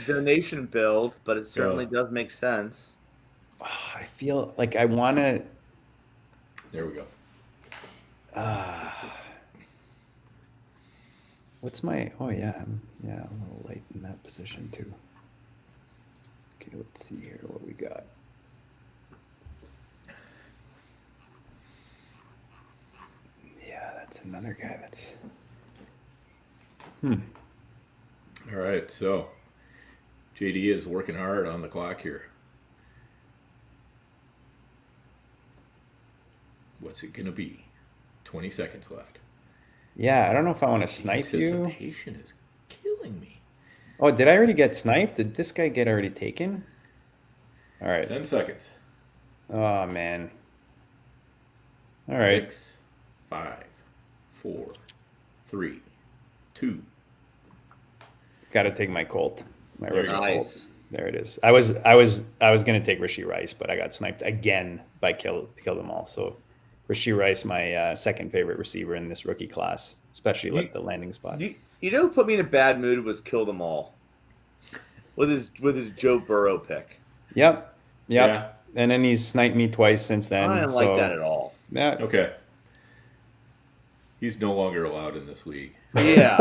donation build, but it certainly does make sense. Oh, I feel like I want to. There we go. What's my? Oh yeah, I'm a little late in that position too. Okay, let's see here what we got. Yeah, that's another guy that's. All right, so JD is working hard on the clock here. What's it going to be? 20 seconds left. Yeah, I don't know if I want to snipe you. Anticipation is killing me. Oh, did I already get sniped? Did this guy get already taken? All right. 10 seconds. Oh man. All right. 6, 5, 4, 3, 2. Got to take my Colt. My There you rookie go. Colt. Nice. There it is. I was gonna take Rashee Rice, but I got sniped again by kill them all. So Rashee Rice, my second favorite receiver in this rookie class, especially at the landing spot. You know who put me in a bad mood was Kill Them All. With his Joe Burrow pick. Yep. Yeah. And then he's sniped me twice since then. I didn't like that at all. Yeah. Okay. He's no longer allowed in this league. Yeah.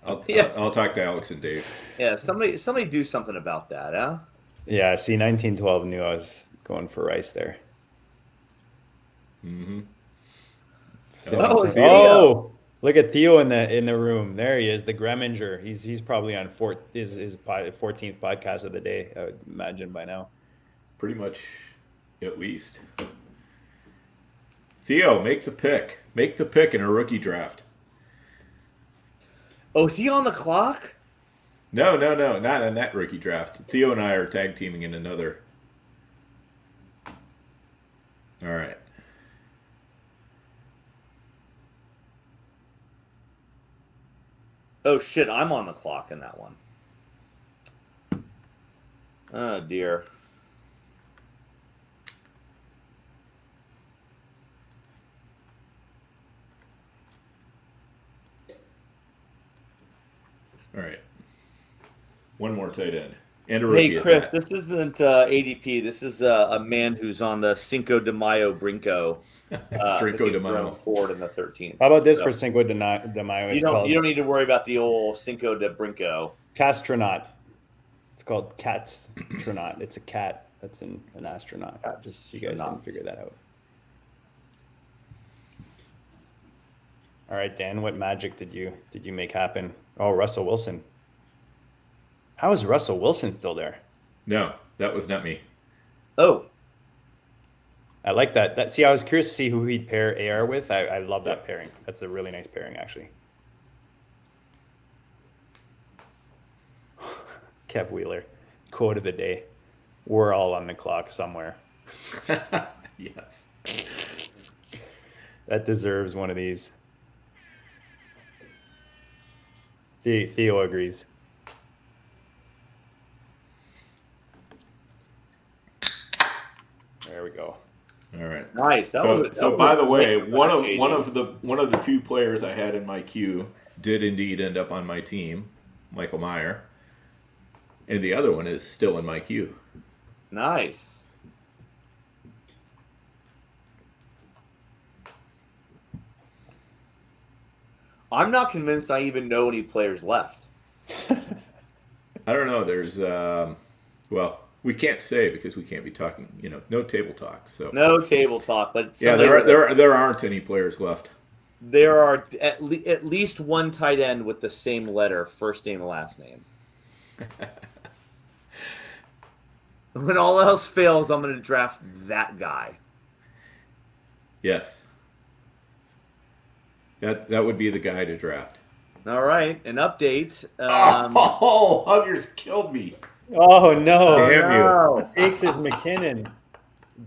I'll talk to Alex and Dave. Yeah. Somebody do something about that, huh? Yeah, see, 1912 knew I was going for Rice there. Mm-hmm. Oh, Theo. Oh, look at Theo in the room. There he is, the Greminger. He's probably on his 14th podcast of the day, I would imagine by now. Pretty much, at least. Theo, make the pick. Make the pick in a rookie draft. Oh, is he on the clock? No, not in that rookie draft. Theo and I are tag teaming in another. All right. Oh shit, I'm on the clock in that one. Oh dear. All right. One more tight end. And a rookie. Hey Chris, at that. this isn't ADP. This is a man who's on the Cinco de Mayo Brinco. Drinko de Mayo. Forward in the 13th. How about this So, for Cinco de Mayo? you It's don't called need to worry about the old Cinco de Brinco. Castronaut. It's called Catstronaut. It's a cat that's an astronaut. Just so you guys didn't Catstronaut. figure that out. All right, Dan, what magic did you make happen? Oh, Russell Wilson. How is Russell Wilson still there? No, that was not me. Oh, I like that. See, I was curious to see who he'd pair AR with. I love that pairing. That's a really nice pairing, actually. Kev Wheeler, quote of the day. We're all on the clock somewhere. Yes. That deserves one of these. Theo agrees. There we go. All right. nice. So by the way, one of the two players I had in my queue did indeed end up on my team, Michael Meyer, and the other one is still in my queue. Nice. I'm not convinced I even know any players left. I don't know. There's well, we can't say because we can't be talking. No table talk. So No table talk, but yeah, there aren't any players left. there are at least one tight end with the same letter, first name and last name. When all else fails, I'm going to draft that guy. Yes. That would be the guy to draft. All right, an update. Oh, Huggers killed me. Oh no! Damn you. Takes is McKinnon.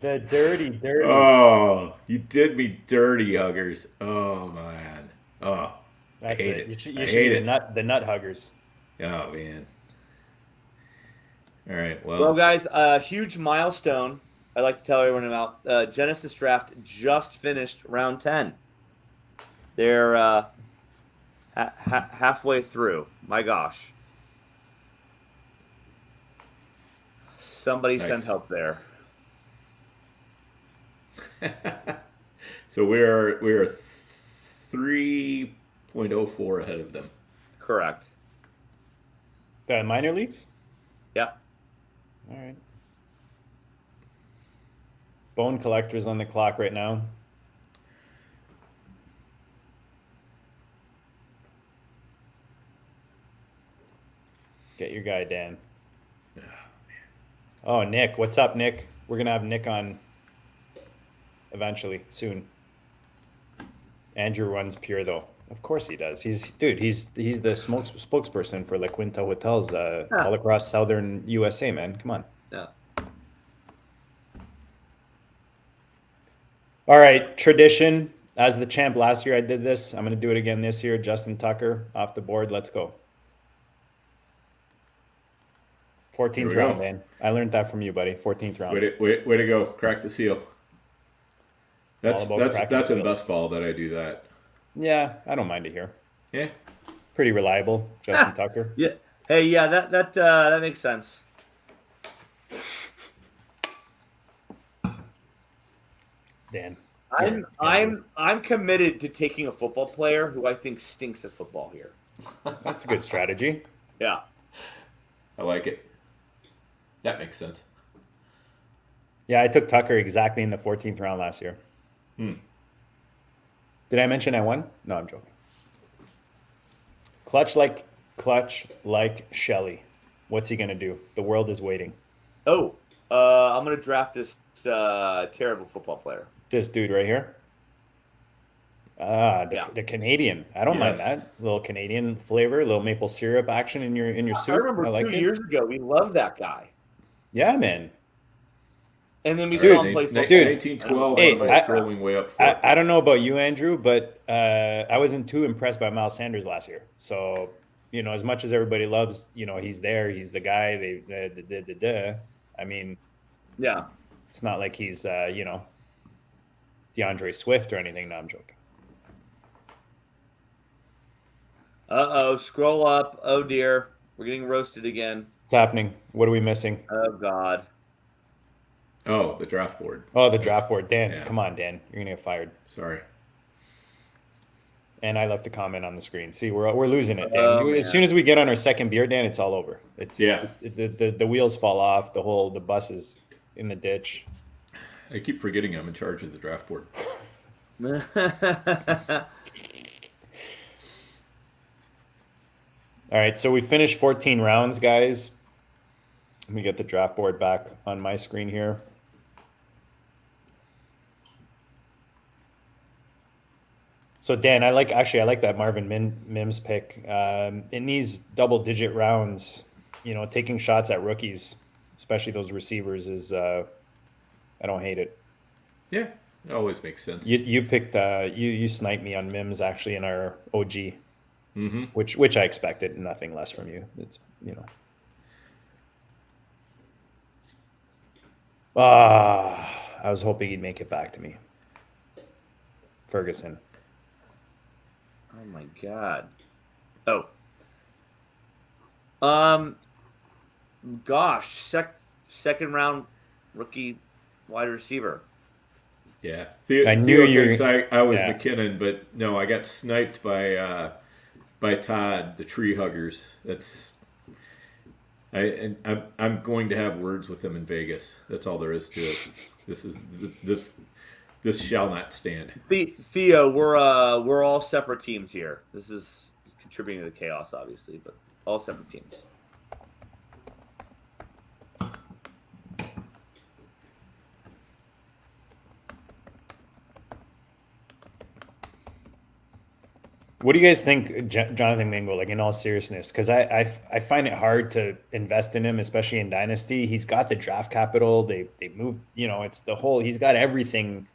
The dirty. Oh, you did me dirty, Huggers. Oh man. Oh, That's hate it. it. You should I be hate it. the nut huggers. Oh man. All right. Well, guys, a huge milestone. I'd like to tell everyone about Genesis Draft just finished round 10. They're halfway through. My gosh. Somebody Nice. send help there. So we're 3.04 ahead of them. Correct. The minor leagues. Yep. All right. Bone collectors on the clock right now. Get your guy, Dan. Oh, Nick. What's up, Nick? We're going to have Nick on eventually, soon. Andrew runs Pure, though. Of course he does. He's the spokesperson for La Quinta Hotels all across southern USA, man. Come on. Yeah. All right, tradition. As the champ last year, I did this. I'm going to do it again this year. Justin Tucker off the board. Let's go. 14th round, man. I learned that from you, buddy. 14th round. Way to go. Crack the seal. That's All about cracking in seals. best ball that I do that. Yeah, I don't mind it here. Yeah. Pretty reliable, Justin Tucker. Yeah. Hey, yeah, that makes sense. Dan. I'm committed to taking a football player who I think stinks at football here. That's a good strategy. Yeah. I like it. That makes sense. Yeah, I took Tucker exactly in the 14th round last year. Did I mention I won? No, I'm joking. Clutch like Shelly. What's he gonna do? The world is waiting. Oh, I'm gonna draft this terrible football player. This dude right here. The Canadian. I don't mind that. Little Canadian flavor, little maple syrup action in your soup. I remember like 2 years ago we loved that guy. Yeah, man. And then we saw him play football. Dude, 1912. Hey, Scrolling way up. I don't know about you, Andrew, but I wasn't too impressed by Miles Sanders last year. So, as much as everybody loves, he's there, he's the guy. I mean, yeah, it's not like he's DeAndre Swift or anything. No, I'm joking. Scroll up. Oh dear, we're getting roasted again. What's happening? What are we missing? Oh God. Oh, the draft board. Oh, the draft board. Dan, Come on, Dan. You're going to get fired. Sorry. And I left a comment on the screen. See, we're losing it, Dan. As soon as we get on our second beer, Dan, it's all over. The wheels fall off. The bus is in the ditch. I keep forgetting I'm in charge of the draft board. All right, so we finished 14 rounds, guys. Let me get the draft board back on my screen here. So Dan, I like that Marvin Mims pick. In these double-digit rounds, taking shots at rookies, especially those receivers, is I don't hate it. Yeah, it always makes sense. You picked you sniped me on Mims actually in our OG, which I expected nothing less from you. It's I was hoping he'd make it back to me. Ferguson. Oh my God. Oh. Gosh, second round rookie wide receiver. Yeah, Theo, I knew you. I was McKinnon, but no, I got sniped by Todd, the tree huggers. I'm going to have words with him in Vegas. That's all there is to it. This shall not stand. Theo, we're all separate teams here. This is contributing to the chaos, obviously, but all separate teams. What do you guys think, Jonathan Mingo? Like in all seriousness, because I find it hard to invest in him, especially in Dynasty. He's got the draft capital. They move. It's the whole. He's got everything.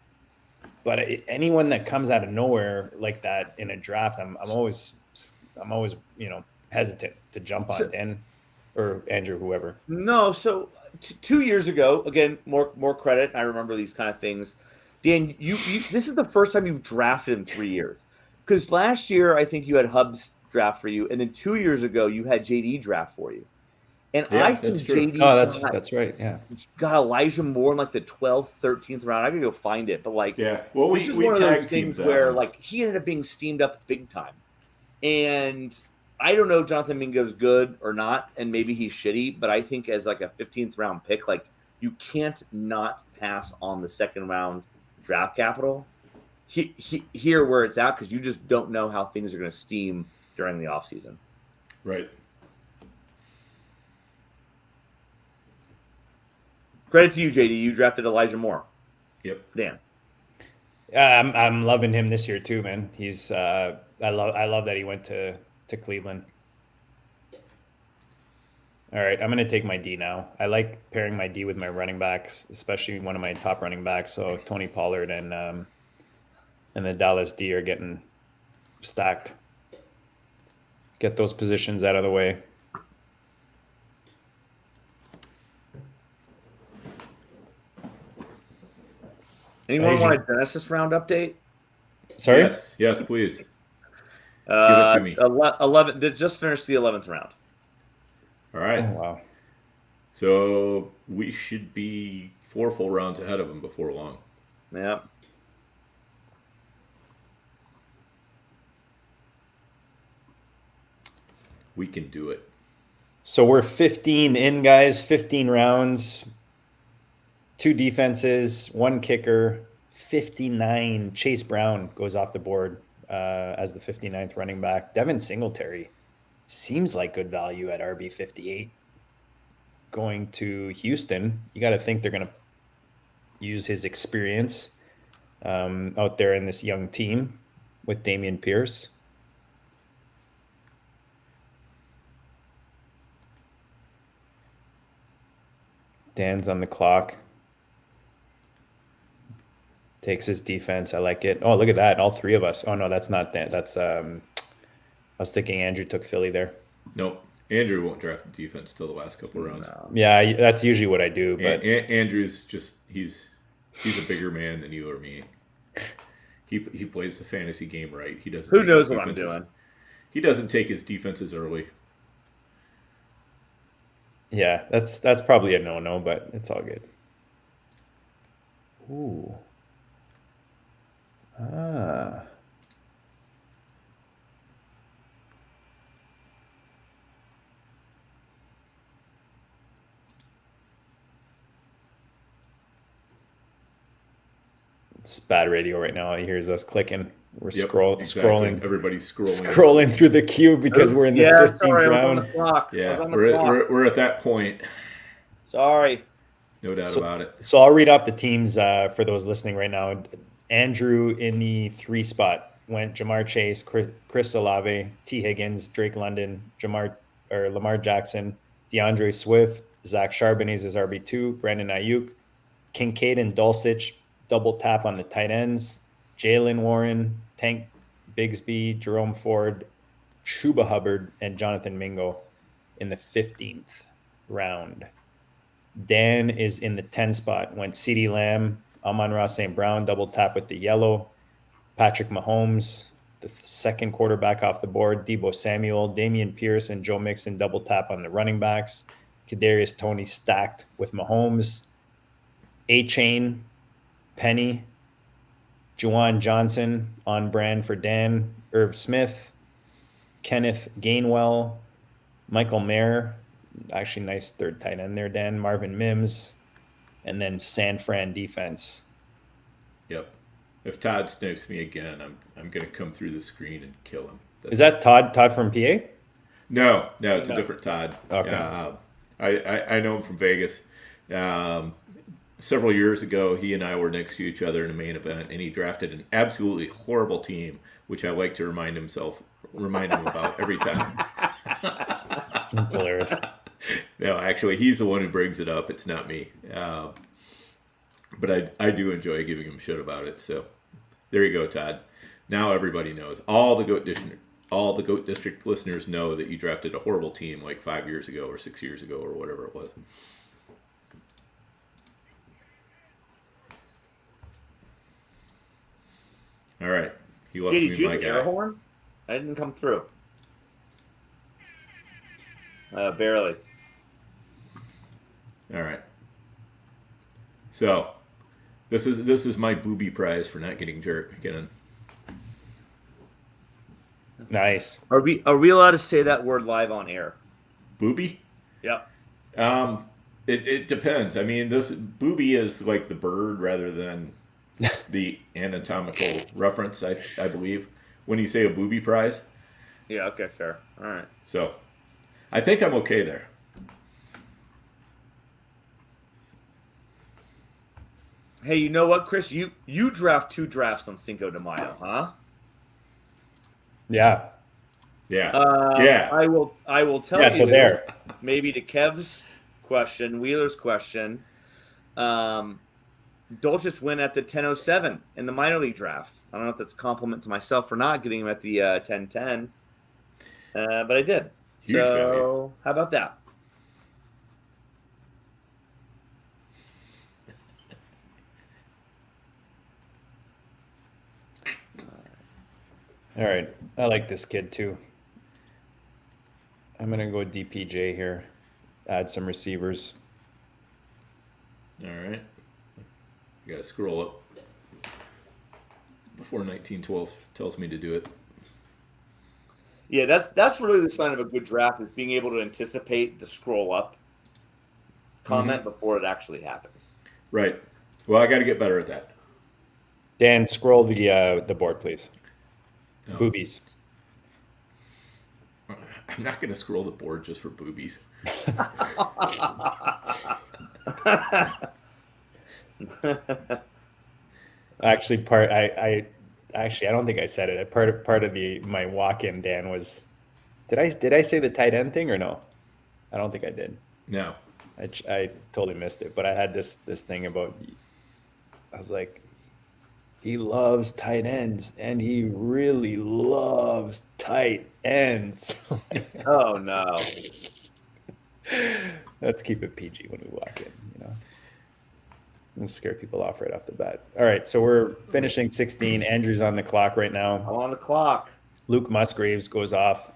But anyone that comes out of nowhere like that in a draft, I'm always hesitant to jump on Dan or Andrew, whoever. No, so 2 years ago, again, more credit. I remember these kind of things. Dan, you this is the first time you've drafted in 3 years. Because last year, I think you had Hubs draft for you, and then 2 years ago, you had JD draft for you. And I think JD. Oh, that's right. Yeah. Got Elijah Moore in like the 12th, 13th round. I could go find it, but well, this is one of those things where he ended up being steamed up big time. And I don't know if Jonathan Mingo's good or not, and maybe he's shitty, but I think as like a 15th round pick, you can't not pass on the second round draft capital. Here where it's at, because you just don't know how things are going to steam during the offseason. Right. Credit to you, JD. You drafted Elijah Moore. Yep. Dan. I'm loving him this year too, man. He's I love that he went to Cleveland. All right, I'm going to take my D now. I like pairing my D with my running backs, especially one of my top running backs. So Tony Pollard and the Dallas D are getting stacked. Get those positions out of the way. Anyone want a Genesis round update? Sorry? Yes, please. Give it to me. 11. They just finished the 11th round. All right. Oh, wow. So we should be 4 full rounds ahead of them before long. Yeah. We can do it. So we're 15 in, guys. 15 rounds. 2 defenses, 1 kicker. 59. Chase Brown goes off the board as the 59th running back. Devin Singletary seems like good value at RB 58. Going to Houston, you got to think they're going to use his experience out there in this young team with Dameon Pierce. Dan's on the clock. Takes his defense. I like it. Oh, look at that. All 3 of us. Oh, no, that's not Dan. That's, I was thinking Andrew took Philly there. Nope. Andrew won't draft defense till the last couple rounds. No. Yeah, that's usually what I do. But Andrew's just, he's a bigger man than you or me. He plays the fantasy game right. He doesn't. Who knows what I'm doing? He doesn't take his defenses early. yeah, that's probably a no-no, but it's all good. Ooh. Ah. It's bad radio right now. He hears us clicking. We're scrolling. Everybody's Scrolling through the queue because we're in the 15th sorry, I was on round. the clock. Yeah, I was on the clock. we're at that point. Sorry. No doubt about it. So I'll read off the teams for those listening right now. Andrew in the 3 spot went Jamar Chase, Chris Olave, T. Higgins, Drake London, Lamar Jackson, DeAndre Swift, Zach Charbonnet is RB2, Brandon Ayuk, Kincaid and Dulcich double tap on the tight ends, Jalen Warren, Tank Bigsby, Jerome Ford, Chuba Hubbard, and Jonathan Mingo in the 15th round. Dan is in the 10 spot, went CeeDee Lamb, Amon-Ra St. Brown, double tap with the yellow, Patrick Mahomes, the second quarterback off the board, Deebo Samuel, Dameon Pierce, and Joe Mixon double tap on the running backs, Kadarius Toney stacked with Mahomes, A-Chain, Penny, Juwan Johnson on brand for Dan, Irv Smith, Kenneth Gainwell, Michael Mayer, actually nice third tight end there, Dan, Marvin Mims, and then San Fran defense. Yep. If Todd snipes me again, I'm going to come through the screen and kill him. Is that Todd from PA? No, it's a different Todd. Okay. I know him from Vegas. Several years ago, he and I were next to each other in a main event, and he drafted an absolutely horrible team, which I like to remind him about every time. That's hilarious. No, actually, he's the one who brings it up. It's not me. But I do enjoy giving him shit about it. So there you go, Todd. Now everybody knows. All the Goat District listeners know that you drafted a horrible team like 5 years ago or 6 years ago or whatever it was. All right. He left Katie, me did you my have an guy. air horn? I didn't come through. Barely. All right. So, this is my booby prize for not getting jerked again. Nice. Are we allowed to say that word live on air? Booby? Yep. It depends. I mean, this booby is like the bird rather than the anatomical reference, I believe, when you say a booby prize. Yeah, okay, fair. All right. So, I think I'm okay there. Hey, you know what, Chris? You draft 2 drafts on Cinco de Mayo, huh? Yeah. Yeah. Yeah. I will tell you. Yeah, so there. Maybe to Kev's question, Wheeler's question, Dulcich win at the 10:07 in the minor league draft. I don't know if that's a compliment to myself for not getting him at the 10:10, but I did. Huge so value. How about that? All right. I like this kid too. I'm going to go DPJ here. Add some receivers. All right. You got to scroll up before 1912 tells me to do it. Yeah, that's really the sign of a good draft, is being able to anticipate the scroll up comment before it actually happens. Right. Well, I got to get better at that. Dan, scroll the board, please. No. Boobies. I'm not going to scroll the board just for boobies. Actually, I don't think I said it. Part of my walk-in, Dan, was, did I say the tight end thing or no? I don't think I did. No. I totally missed it. But I had this thing about, I was like, he loves tight ends, and he really loves tight ends. Oh no. Let's keep it PG when we walk in, you know. And scare people off right off the bat. All right, so we're finishing 16. Andrew's on the clock right now. I'm on the clock. Luke Musgraves goes off.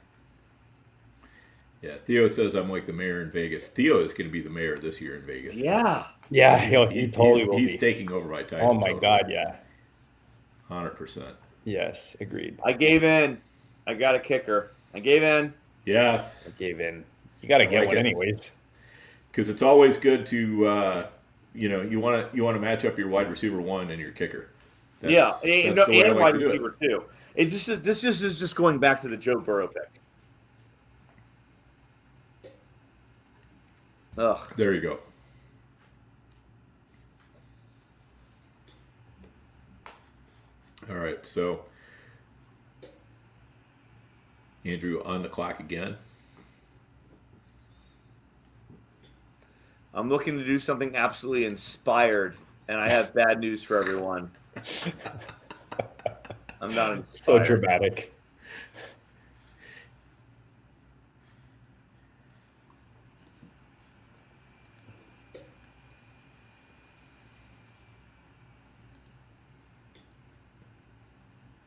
Yeah, Theo says I'm like the mayor in Vegas. Theo is going to be the mayor this year in Vegas. Yeah. Yeah, he totally will He's be. taking over my title. Oh my God, yeah. 100%. Yes, agreed. I gave in. I got a kicker. I gave in. Yes. I gave in. You got to get like one it. anyways. Because it's always good to, you want to match up your wide receiver one and your kicker. And wide receiver too. This is just going back to the Joe Burrow pick. Ugh. There you go. All right, so Andrew on the clock again. I'm looking to do something absolutely inspired, and I have bad news for everyone. I'm not inspired. So dramatic.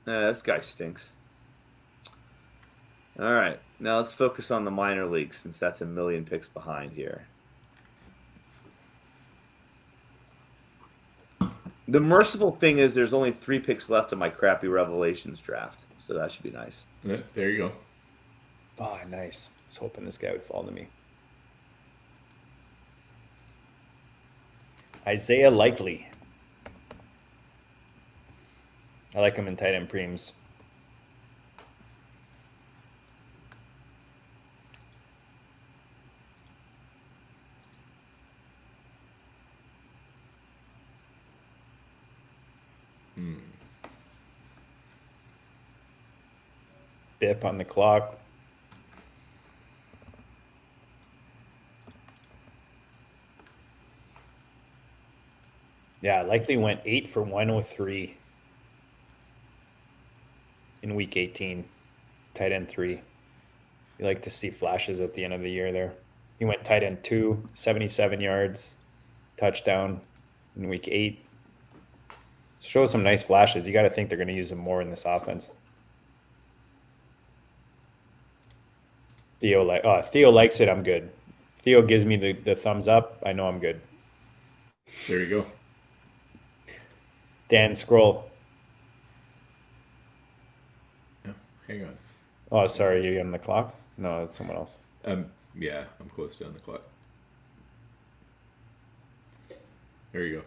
This guy stinks. All right, now let's focus on the minor leagues, since that's a million picks behind here. The merciful thing is there's only 3 picks left in my crappy Revelations draft, so that should be nice. There you go. Oh, nice. I was hoping this guy would fall to me. Isaiah Likely. I like him in tight end preems. Bip on the clock. Yeah, Likely went 8 for 103 in week 18. Tight end 3. You like to see flashes at the end of the year there. He went tight end 2, 77 yards, touchdown in week 8. Shows some nice flashes. You got to think they're going to use him more in this offense. Theo likes it. I'm good. Theo gives me the thumbs up. I know I'm good. There you go. Dan, scroll. No, hang on. Oh, sorry. You on the clock? No, that's someone else. Yeah, I'm close to on the clock. There you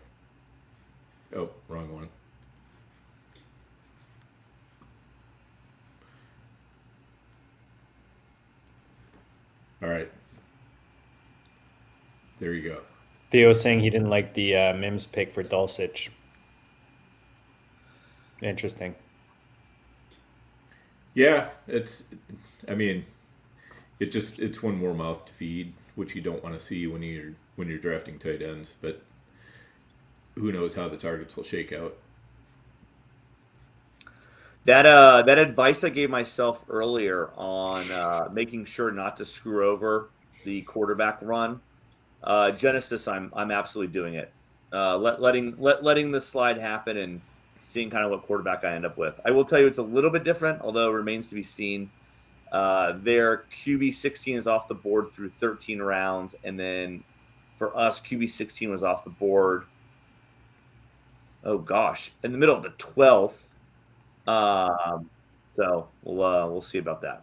go. Oh, wrong one. All right. There you go. Theo's saying he didn't like the Mims pick for Dulcich. Interesting. Yeah, it's one more mouth to feed, which you don't want to see when you're drafting tight ends, but who knows how the targets will shake out. That advice I gave myself earlier on making sure not to screw over the quarterback run, Genesis, I'm absolutely doing it. Letting the slide happen and seeing kind of what quarterback I end up with. I will tell you it's a little bit different, although it remains to be seen. Their QB 16 is off the board through 13 rounds, and then for us, QB 16 was off the board. Oh gosh, in the middle of the 12th. So we'll see about that.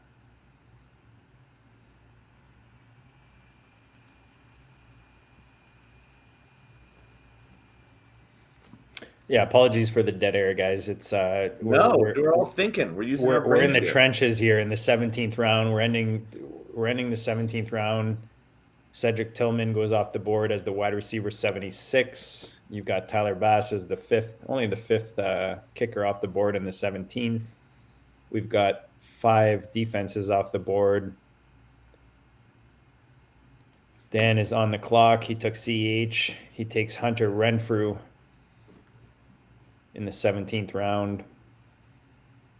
Yeah, apologies for the dead air, guys. It's We're all thinking. We're using our we're in brains the here. trenches here in the 17th round. We're ending the 17th round. Cedric Tillman goes off the board as the wide receiver 76. You've got Tyler Bass as only the fifth kicker off the board in the 17th. We've got 5 defenses off the board. Dan is on the clock. He took CH. He takes Hunter Renfrew in the 17th round.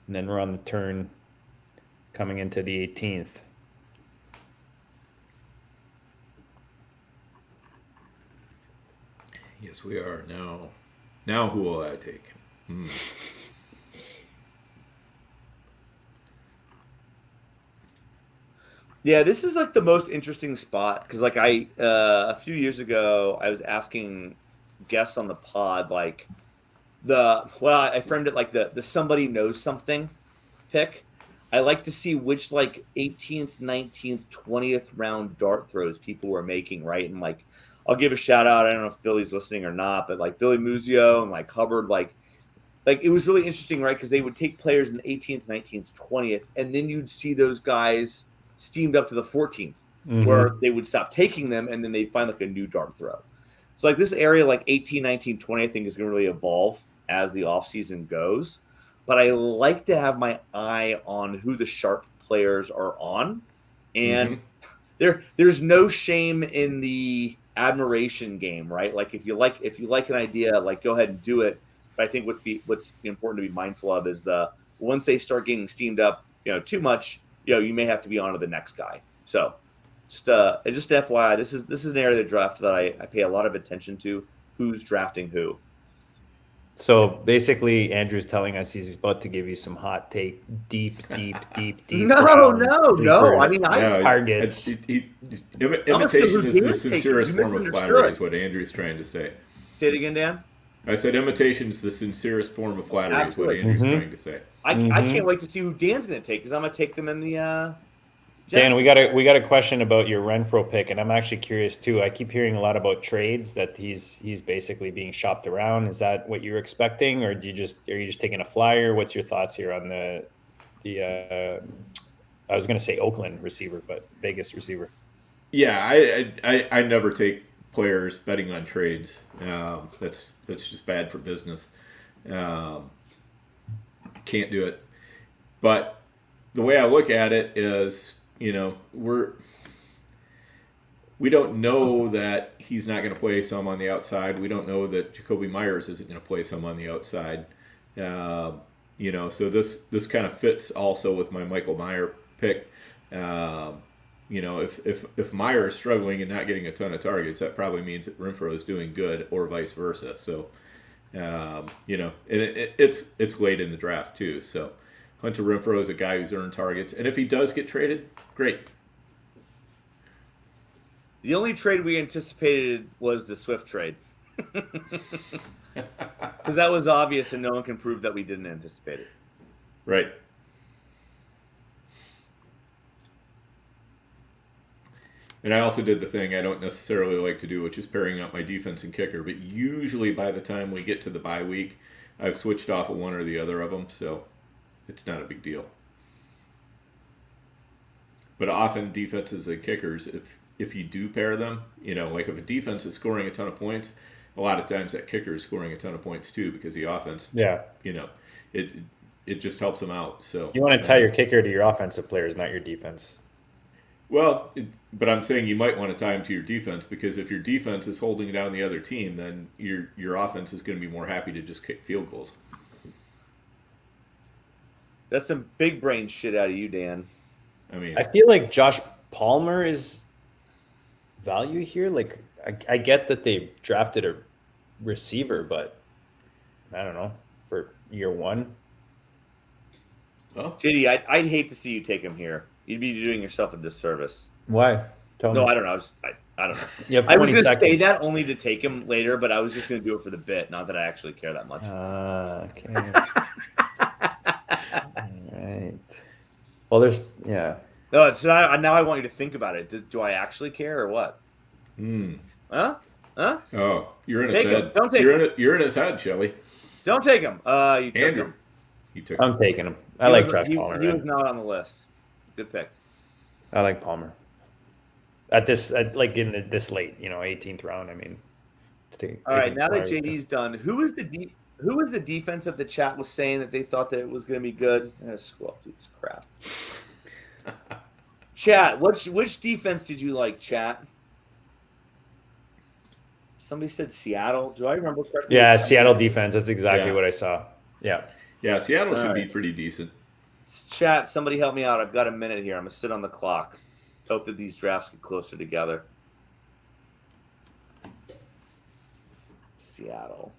And then we're on the turn coming into the 18th. Yes, we are. Now who will I take? Yeah, this is like the most interesting spot because like a few years ago I was asking guests on the pod like I framed it like the somebody knows something pick. I like to see which like 18th, 19th, 20th round dart throws people were making, right? And like I'll give a shout out. I don't know if Billy's listening or not, but like Billy Muzio and like Hubbard, like it was really interesting, right? Because they would take players in the 18th, 19th, 20th, and then you'd see those guys steamed up to the 14th, where they would stop taking them, and then they'd find like a new dart throw. So like this area, like 18, 19, 20, I think is going to really evolve as the offseason goes. But I like to have my eye on who the sharp players are on. And there's no shame in the admiration game, right? Like if you like an idea, like go ahead and do it. But I think what's important to be mindful of is once they start getting steamed up, too much, you may have to be on to the next guy. So just FYI, this is an area of the draft that I pay a lot of attention to, who's drafting who. So basically, Andrew's telling us he's about to give you some hot take, deep. No. I mean, targets. Imitation is the sincerest form of flattery, is what Andrew's trying to say. Say it again, Dan. I said imitation is the sincerest form of flattery, is what Andrew's trying to say. I can't wait to see who Dan's going to take because I'm going to take them in the. Dan, we got a question about your Renfro pick, and I'm actually curious too. I keep hearing a lot about trades that he's basically being shopped around. Is that what you're expecting, or are you just taking a flyer? What's your thoughts here on the I was going to say Oakland receiver, but Vegas receiver? Yeah, I never take players betting on trades. That's just bad for business. Can't do it. But the way I look at it is, we don't know that he's not going to play some on the outside. We don't know that Jacoby Myers isn't going to play some on the outside. So this kind of fits also with my Michael Meyer pick. If Meyer is struggling and not getting a ton of targets, that probably means that Renfro is doing good, or vice versa. So, and it's late in the draft too. So Hunter Renfro is a guy who's earned targets, and if he does get traded, great. The only trade we anticipated was the Swift trade. Because that was obvious and no one can prove that we didn't anticipate it. Right. And I also did the thing I don't necessarily like to do, which is pairing up my defense and kicker. But usually by the time we get to the bye week, I've switched off of one or the other of them, so it's not a big deal. But often defenses and kickers, if you do pair them, like if a defense is scoring a ton of points, a lot of times that kicker is scoring a ton of points too, because the offense, it just helps them out. So you want to tie your kicker to your offensive players, not your defense. Well, but I'm saying you might want to tie him to your defense, because if your defense is holding down the other team, then your offense is going to be more happy to just kick field goals. That's some big brain shit out of you, Dan. I feel like Josh Palmer is value here. Like I get that they drafted a receiver, but I don't know, for year one. Well, JD, I'd hate to see you take him here. You'd be doing yourself a disservice. Why? Tell me. No, I don't know. I don't know. You have I was 20 going to say seconds. that only to take him later, but I was just going to do it for the bit. Not that I actually care that much. Okay. All right. Well, No, so now I want you to think about it. Do I actually care or what? Huh? Oh, you're in his Take him. head. Don't take You're in his head, Shelly. Don't take him. You took Andrew. him. You took I'm taking him. I like Josh Palmer. He Man. was not on the list. Good pick. I like Palmer. At this late, 18th round. I mean, all right. Now that JD's done, who was the defense of the chat was saying that they thought that it was going to be good? Scroll through this crap. Chat. Which defense did you like, chat? Somebody said Seattle. Do I remember correctly? Yeah, Seattle defense. That's exactly what I saw. Yeah. Yeah, Seattle should be pretty decent. Chat, somebody help me out. I've got a minute here. I'm going to sit on the clock. Hope that these drafts get closer together. Seattle.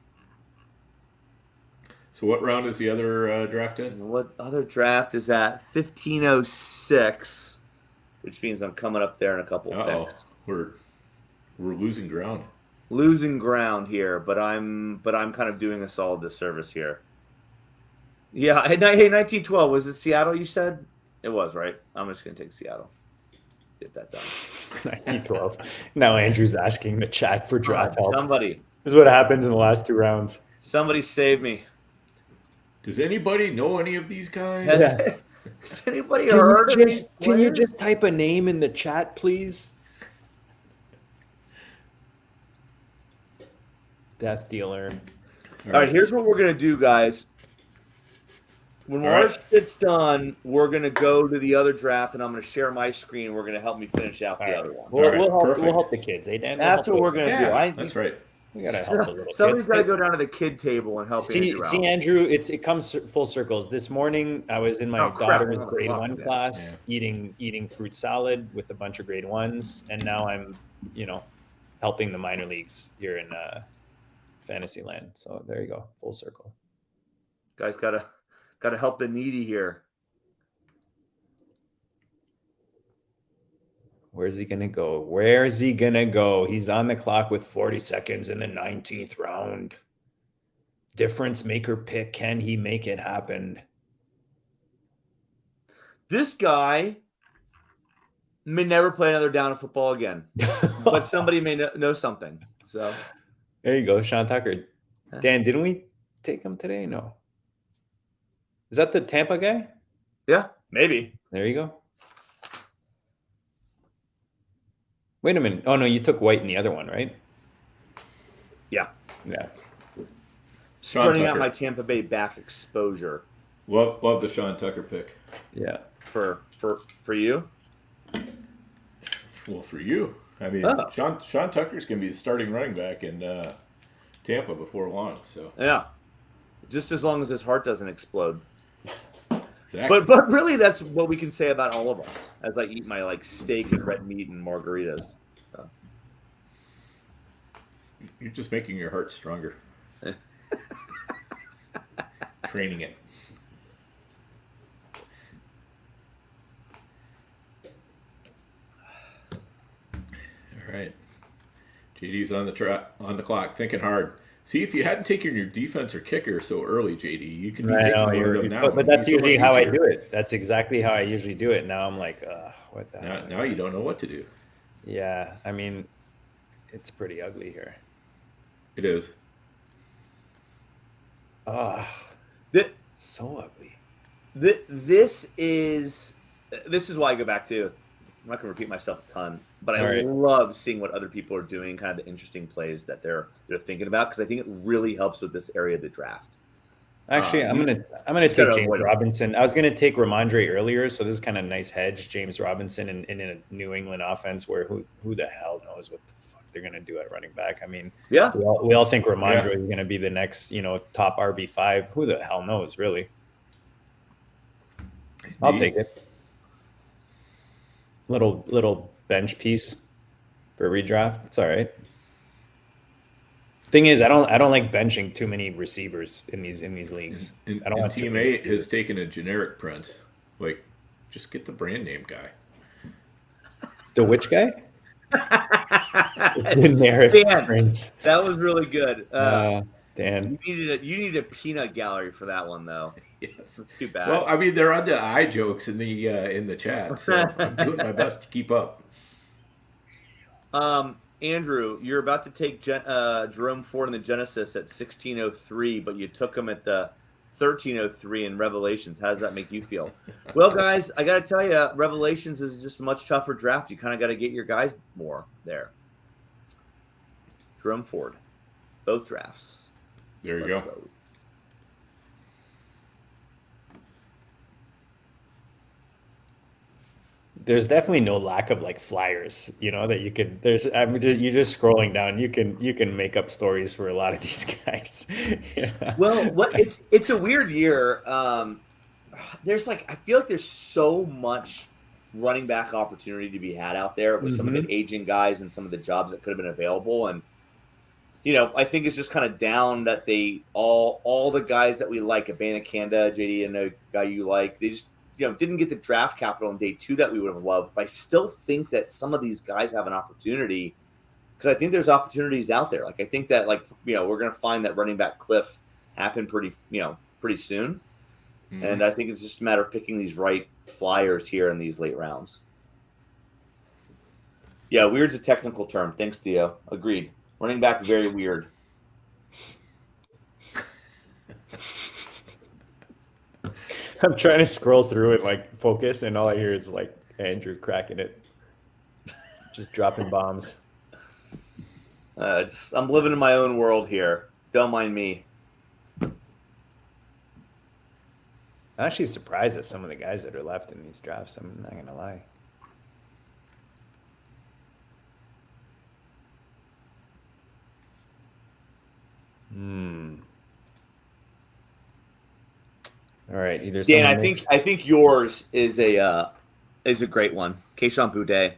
So what round is the other draft in? What other draft is at 1506, which means I'm coming up there in a couple of picks. We're losing ground. Losing ground here, but I'm kind of doing us all a disservice here. Yeah, hey, 1912, was it Seattle you said? It was, right? I'm just going to take Seattle. Get that done. 1912. Now Andrew's asking the chat for draft help. Somebody. This is what happens in the last 2 rounds. Somebody save me. Does anybody know any of these guys? Has anybody heard of these players? Can you just type a name in the chat, please? Death Dealer. All right, here's what we're going to do, guys. When our shit's done, we're going to go to the other draft, and I'm going to share my screen. We're going to help me finish out the other one. We'll help the kids, eh, Dan? That's what we're going to do. That's right. We got to help the little kids. Somebody's got to go down to the kid table and help Andrew out. See, Andrew, it comes full circles. This morning, I was in my daughter's grade 1 class eating fruit salad with a bunch of grade 1s, and now I'm, helping the minor leagues here in Fantasyland. So there you go, full circle. Guys, gotta help the needy here. Where's he gonna go? Where is he gonna go? He's on the clock with 40 seconds in the 19th round. Difference maker pick. Can he make it happen? This guy may never play another down of football again, but somebody may know something. So there you go, Sean Tucker. Dan, didn't we take him today? No. Is that the Tampa guy? Yeah, maybe. There you go. Wait a minute. Oh, no, you took White in the other one, right? Yeah. Yeah. Spreading out my Tampa Bay back exposure. Love the Sean Tucker pick. Yeah. For you? Well, for you. I mean, Sean Tucker's going to be the starting running back in Tampa before long. So yeah, just as long as his heart doesn't explode. Exactly. But really, that's what we can say about all of us as I eat my steak and red meat and margaritas. So. You're just making your heart stronger. Training it. All right. JD's on the clock, thinking hard. See, if you hadn't taken your defense or kicker so early, JD, you can be taking one of them now. But that's usually how I do it. That's exactly how I usually do it. Now I'm like, what the hell? Now you don't know what to do. Yeah, I mean, it's pretty ugly here. It is. So ugly. This is why I go back to. I'm not going to repeat myself a ton, but I love seeing what other people are doing, kind of the interesting plays that they're thinking about, because I think it really helps with this area of the draft. Actually, I'm gonna take James Robinson. I was gonna take Ramondre earlier, so this is kind of a nice hedge. James Robinson in a New England offense where who the hell knows what the fuck they're gonna do at running back. I mean, yeah, we all think Ramondre is gonna be the next top RB5. Who the hell knows, really? I'll take it. Little bench piece for redraft. It's all right. Thing is, I don't like benching too many receivers in these leagues. I don't want Team 8 has taken a generic print. Like, just get the brand name guy. The which guy? Generic print. That was really good. Dan, you needed a peanut gallery for that one, though. Yes, it's too bad. Well, I mean, they're onto eye jokes in the chat, so I'm doing my best to keep up. Andrew, you're about to take Jerome Ford in the Genesis at 1603, but you took him at the 1303 in Revelations. How does that make you feel? Well, guys, I got to tell you, Revelations is just a much tougher draft. You kind of got to get your guys more there. Jerome Ford, both drafts. There you go. There's definitely no lack of like flyers, that you could. You're just scrolling down. You can make up stories for a lot of these guys. Well, it's a weird year. There's I feel like there's so much running back opportunity to be had out there with some of the aging guys and some of the jobs that could have been available. And I think it's just kind of down that they all the guys that we like, Abanikanda, JD, and a guy you like, they just didn't get the draft capital on day 2 that we would have loved. But I still think that some of these guys have an opportunity because I think there's opportunities out there. I think that we're going to find that running back cliff happen pretty soon. Mm-hmm. And I think it's just a matter of picking these right flyers here in these late rounds. Yeah, weird's a technical term. Thanks, Theo. Agreed. Running back, very weird. I'm trying to scroll through it, focus, and all I hear is Andrew cracking it, just dropping bombs. I'm living in my own world here. Don't mind me. I'm actually surprised at some of the guys that are left in these drafts. I'm not gonna lie. All right, either. Dan, I think yours is a great one. Keyshawn Boudet,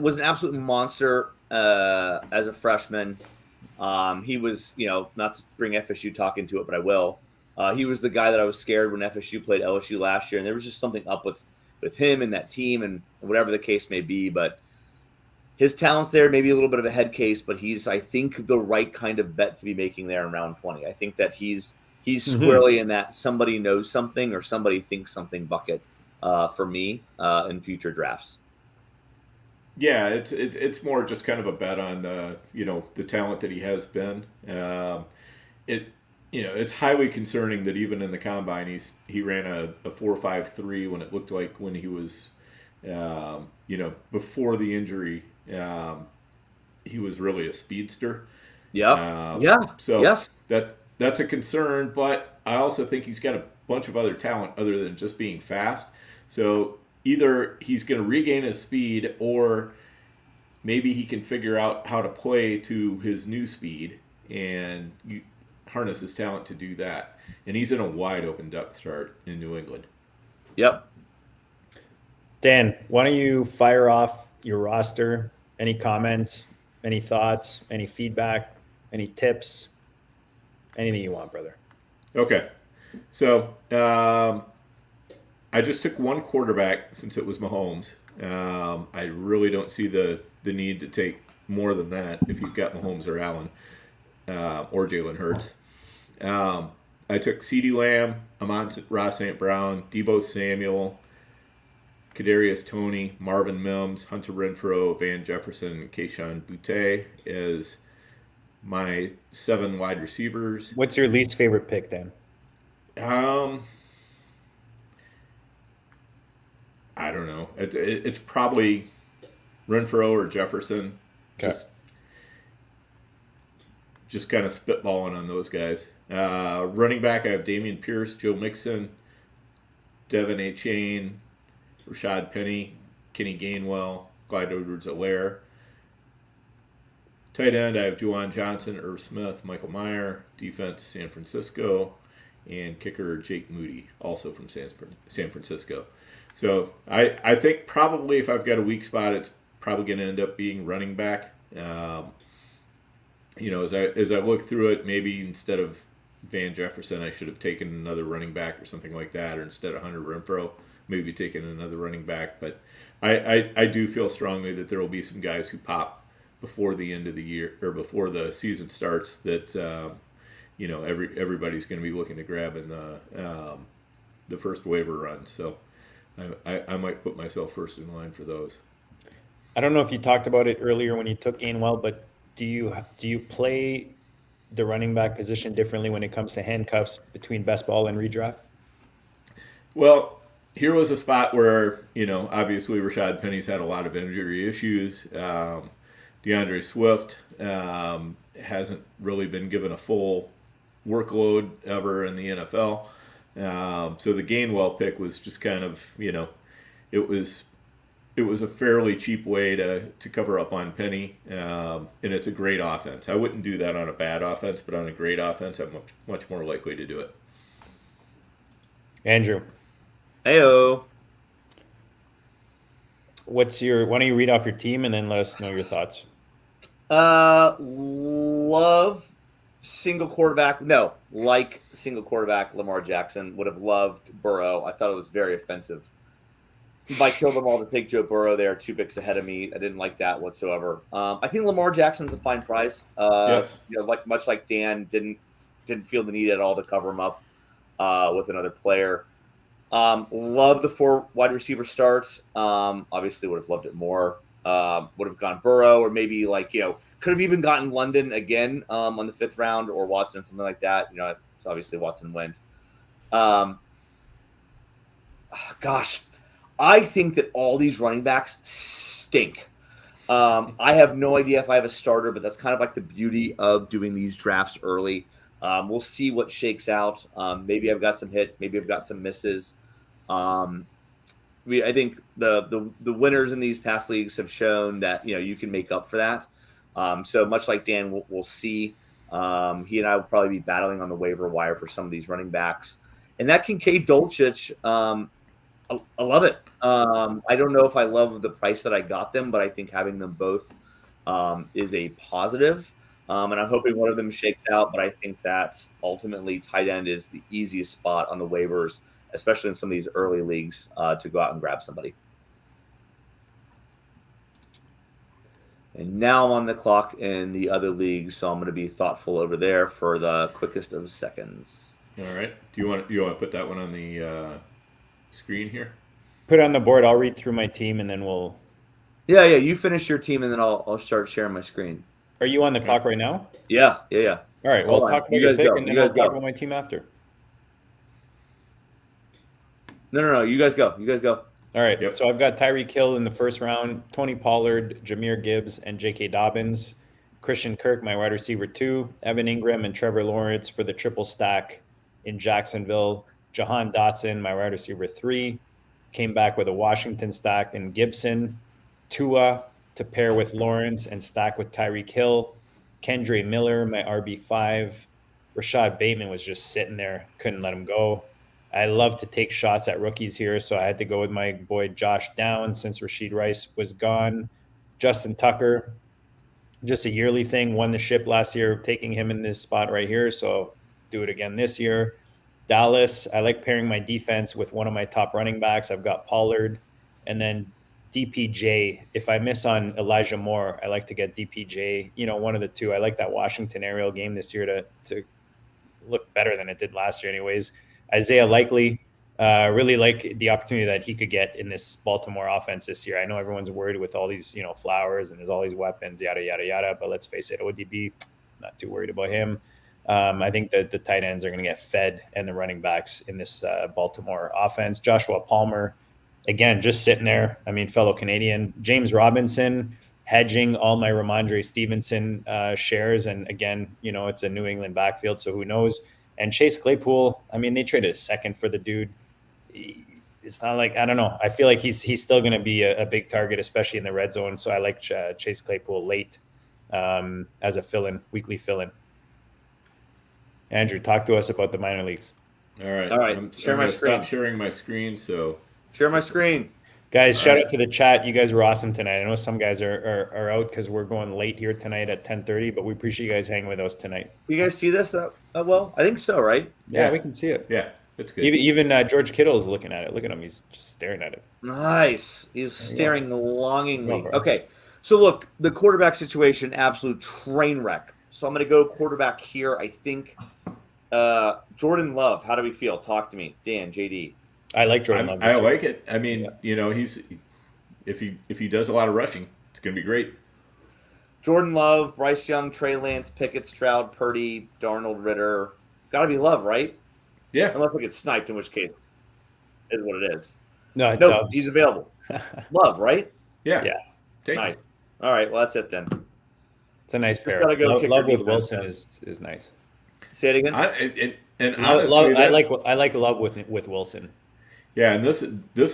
was an absolute monster as a freshman. He was, not to bring FSU talk into it, but I will. He was the guy that I was scared when FSU played LSU last year, and there was just something up with him and that team and whatever the case may be. But his talent's there, maybe a little bit of a head case, but he's, I think, the right kind of bet to be making there in round 20. I think that he's squarely in that somebody knows something or somebody thinks something bucket for me in future drafts. Yeah, it's more just kind of a bet on the talent that he has been. It's highly concerning that even in the combine he ran a 4.53 when it looked like when he was before the injury he was really a speedster. So yes. That's a concern, but I also think he's got a bunch of other talent other than just being fast. So either he's going to regain his speed or maybe he can figure out how to play to his new speed and harness his talent to do that. And he's in a wide open depth chart in New England. Yep. Dan, why don't you fire off your roster? Any comments, any thoughts, any feedback, any tips? Anything you want, brother. Okay. So I just took one quarterback since it was Mahomes. I really don't see the need to take more than that if you've got Mahomes or Allen or Jalen Hurts. I took CeeDee Lamb, Amon-Ra St. Brown, Deebo Samuel, Kadarius Toney, Marvin Mims, Hunter Renfrow, Van Jefferson, and Keyshawn Boutte as my 7 wide receivers. What's your least favorite pick, Dan? I don't know. It's probably Renfrow or Jefferson. Okay. Just kind of spitballing on those guys. Running back, I have Dameon Pierce, Joe Mixon, Devin Achane, Rashad Penny, Kenny Gainwell, Clyde Edwards-Helaire. Tight end, I have Juwan Johnson, Irv Smith, Michael Mayer. Defense, San Francisco. And kicker, Jake Moody, also from San Francisco. So I think probably if I've got a weak spot, it's probably going to end up being running back. As I look through it, maybe instead of Van Jefferson, I should have taken another running back or something like that, or instead of Hunter Renfrow, maybe taken another running back. But I do feel strongly that there will be some guys who pop before the end of the year or before the season starts that everybody's going to be looking to grab in the first waiver run. So I might put myself first in line for those. I don't know if you talked about it earlier when you took Gainwell, but do you play the running back position differently when it comes to handcuffs between best ball and redraft? Well, here was a spot where, obviously Rashad Penny's had a lot of injury issues. DeAndre Swift hasn't really been given a full workload ever in the NFL. So the Gainwell pick was just kind of, it was a fairly cheap way to cover up on Penny, and it's a great offense. I wouldn't do that on a bad offense, but on a great offense, I'm much more likely to do it. Andrew, Heyo. why don't you read off your team and then let us know your thoughts? Love single quarterback. No, like single quarterback Lamar Jackson. Would have loved Burrow. I thought it was very offensive. If I killed them all to take Joe Burrow there, 2 picks ahead of me. I didn't like that whatsoever. I think Lamar Jackson's a fine price. Yes. Much like Dan, didn't feel the need at all to cover him up with another player. Love the 4 wide receiver starts. Obviously would have loved it more. Would have gone Burrow, or maybe could have even gotten London again on the 5th round, or Watson, something like that. So obviously Watson went. Gosh, I think that all these running backs stink. I have no idea if I have a starter, but that's kind of like the beauty of doing these drafts early. We'll see what shakes out. Maybe I've got some hits. Maybe I've got some misses. I think the winners in these past leagues have shown that you can make up for that. So much like Dan, we'll see. He and I will probably be battling on the waiver wire for some of these running backs. And that Kincaid Dolchich, I love it. I don't know if I love the price that I got them, but I think having them both is a positive. And I'm hoping one of them shakes out, but I think that ultimately tight end is the easiest spot on the waivers, especially in some of these early leagues, to go out and grab somebody. And now I'm on the clock in the other leagues, so I'm going to be thoughtful over there for the quickest of seconds. All right. Do you want to put that one on the screen here? Put it on the board. I'll read through my team and then we'll. Yeah. You finish your team and then I'll start sharing my screen. Are you on the clock right now? Yeah. All right. We'll talk about your pick and then we'll talk about my team after. No. You guys go. All right. Yep. So I've got Tyreek Hill in the first round, Tony Pollard, Jahmyr Gibbs, and J.K. Dobbins. Christian Kirk, my wide receiver 2. Evan Ingram and Trevor Lawrence for the triple stack in Jacksonville. Jahan Dotson, my wide receiver 3. Came back with a Washington stack and Gibson. Tua to pair with Lawrence and stack with Tyreek Hill. Kendre Miller, my RB5. Rashad Bateman was just sitting there. Couldn't let him go. I love to take shots at rookies here, so I had to go with my boy Josh Downs since Rashid Rice was gone. Justin Tucker, just a yearly thing, won the ship last year, taking him in this spot right here, so do it again this year. Dallas, I like pairing my defense with one of my top running backs. I've got Pollard, and then DPJ. If I miss on Elijah Moore, I like to get DPJ, one of the two. I like that Washington aerial game this year to look better than it did last year anyways. Isaiah Likely, really like the opportunity that he could get in this Baltimore offense this year. I know everyone's worried with all these, Flowers and there's all these weapons, yada, yada, yada. But let's face it, ODB, not too worried about him. I think that the tight ends are going to get fed and the running backs in this Baltimore offense. Joshua Palmer, again, just sitting there. I mean, fellow Canadian. James Robinson, hedging all my Ramondre Stevenson shares. And again, it's a New England backfield, so who knows? And Chase Claypool, I mean, they traded a second for the dude. It's not like, I don't know. I feel like he's still going to be a big target, especially in the red zone. So I like Chase Claypool late as a weekly fill-in. Andrew, talk to us about the minor leagues. All right. I'm going to stop sharing my screen. So share my screen. Guys, shout out to the chat. You guys were awesome tonight. I know some guys are out because we're going late here tonight at 10:30, but we appreciate you guys hanging with us tonight. You guys see this? Well, I think so, right? Yeah, we can see it. Yeah, it's good. Even George Kittle is looking at it. Look at him. He's just staring at it. Nice. He's staring longingly. Okay. So look, the quarterback situation, absolute train wreck. So I'm going to go quarterback here. I think Jordan Love. How do we feel? Talk to me. Dan, JD. I like Jordan Love. I like it. I mean, he's if he does a lot of rushing, going to be great. Jordan Love, Bryce Young, Trey Lance, Pickett, Stroud, Purdy, Darnold, Ritter. Got to be Love, right? Yeah. Unless we get sniped, in which case is what it is. No, Nope, he's available. Love, right? Yeah. Yeah. Take Nice. him. All right, well, that's it then. It's a nice pair. gotta go kicker Love with defense, Wilson man. is nice. Say it again. And Love, honestly, I like Love with Wilson. yeah, and this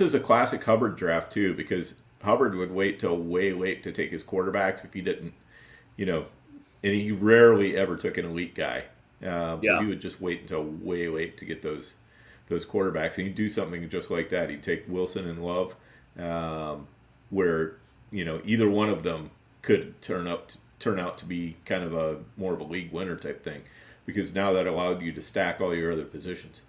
is a classic Hubbard draft too, because Hubbard would wait till way late to take his quarterbacks if he didn't, and he rarely ever took an elite guy. So he would just wait until way late to get those quarterbacks, and he'd do something just like that. He'd take Wilson and Love, where either one of them could turn out to be kind of a more of a league winner type thing, because now that allowed you to stack all your other positions.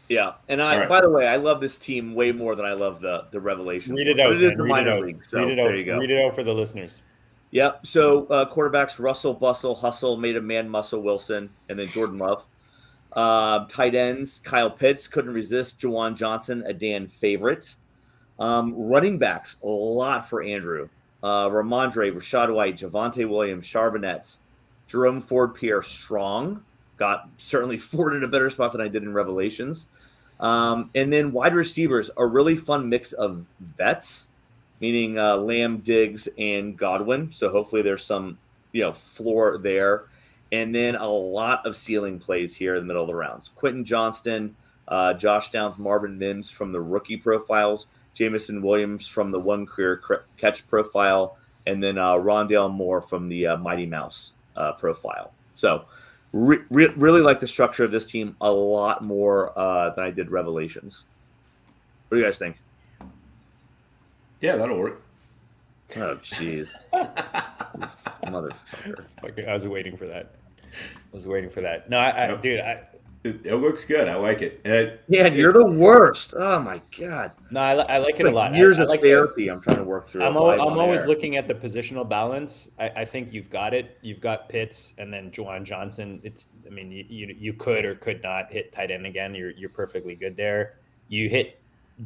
Yeah, and right. by the way, I love this team way more than I love the Revelations. Read it out. But it is man. the Read minor it out. league. So Read it out. there you go. Read it out for the listeners. Yep. So quarterbacks: Russell, Bustle, Hustle, made a man, Muscle, Wilson, and then Jordan Love. Tight ends: Kyle Pitts, couldn't resist. Juwan Johnson, a Dan favorite. Running backs: a lot for Andrew. Ramondre, Rashad White, Javonte Williams, Charbonnet, Jerome Ford, Pierre Strong. Got certainly Ford in a better spot than I did in Revelations. And then wide receivers, a really fun mix of vets, meaning Lamb, Diggs, and Godwin. So hopefully there's some, floor there. And then a lot of ceiling plays here in the middle of the rounds. Quentin Johnston, Josh Downs, Marvin Mims from the rookie profiles, Jamison Williams from the one career catch profile, and then Rondale Moore from the Mighty Mouse profile. So really like the structure of this team a lot more than I did Revelations. What do you guys think? Yeah, that'll work. Oh, jeez. Motherfucker. I was waiting for that. No, dude, it looks good. I like it. Yeah, you're the worst. Oh my god. No, I like it a lot. Years I of like therapy. I'm trying to work through. I'm always looking at the positional balance. I think you've got it. You've got Pitts and then Juwan Johnson. You could or could not hit tight end again. You're perfectly good there. You hit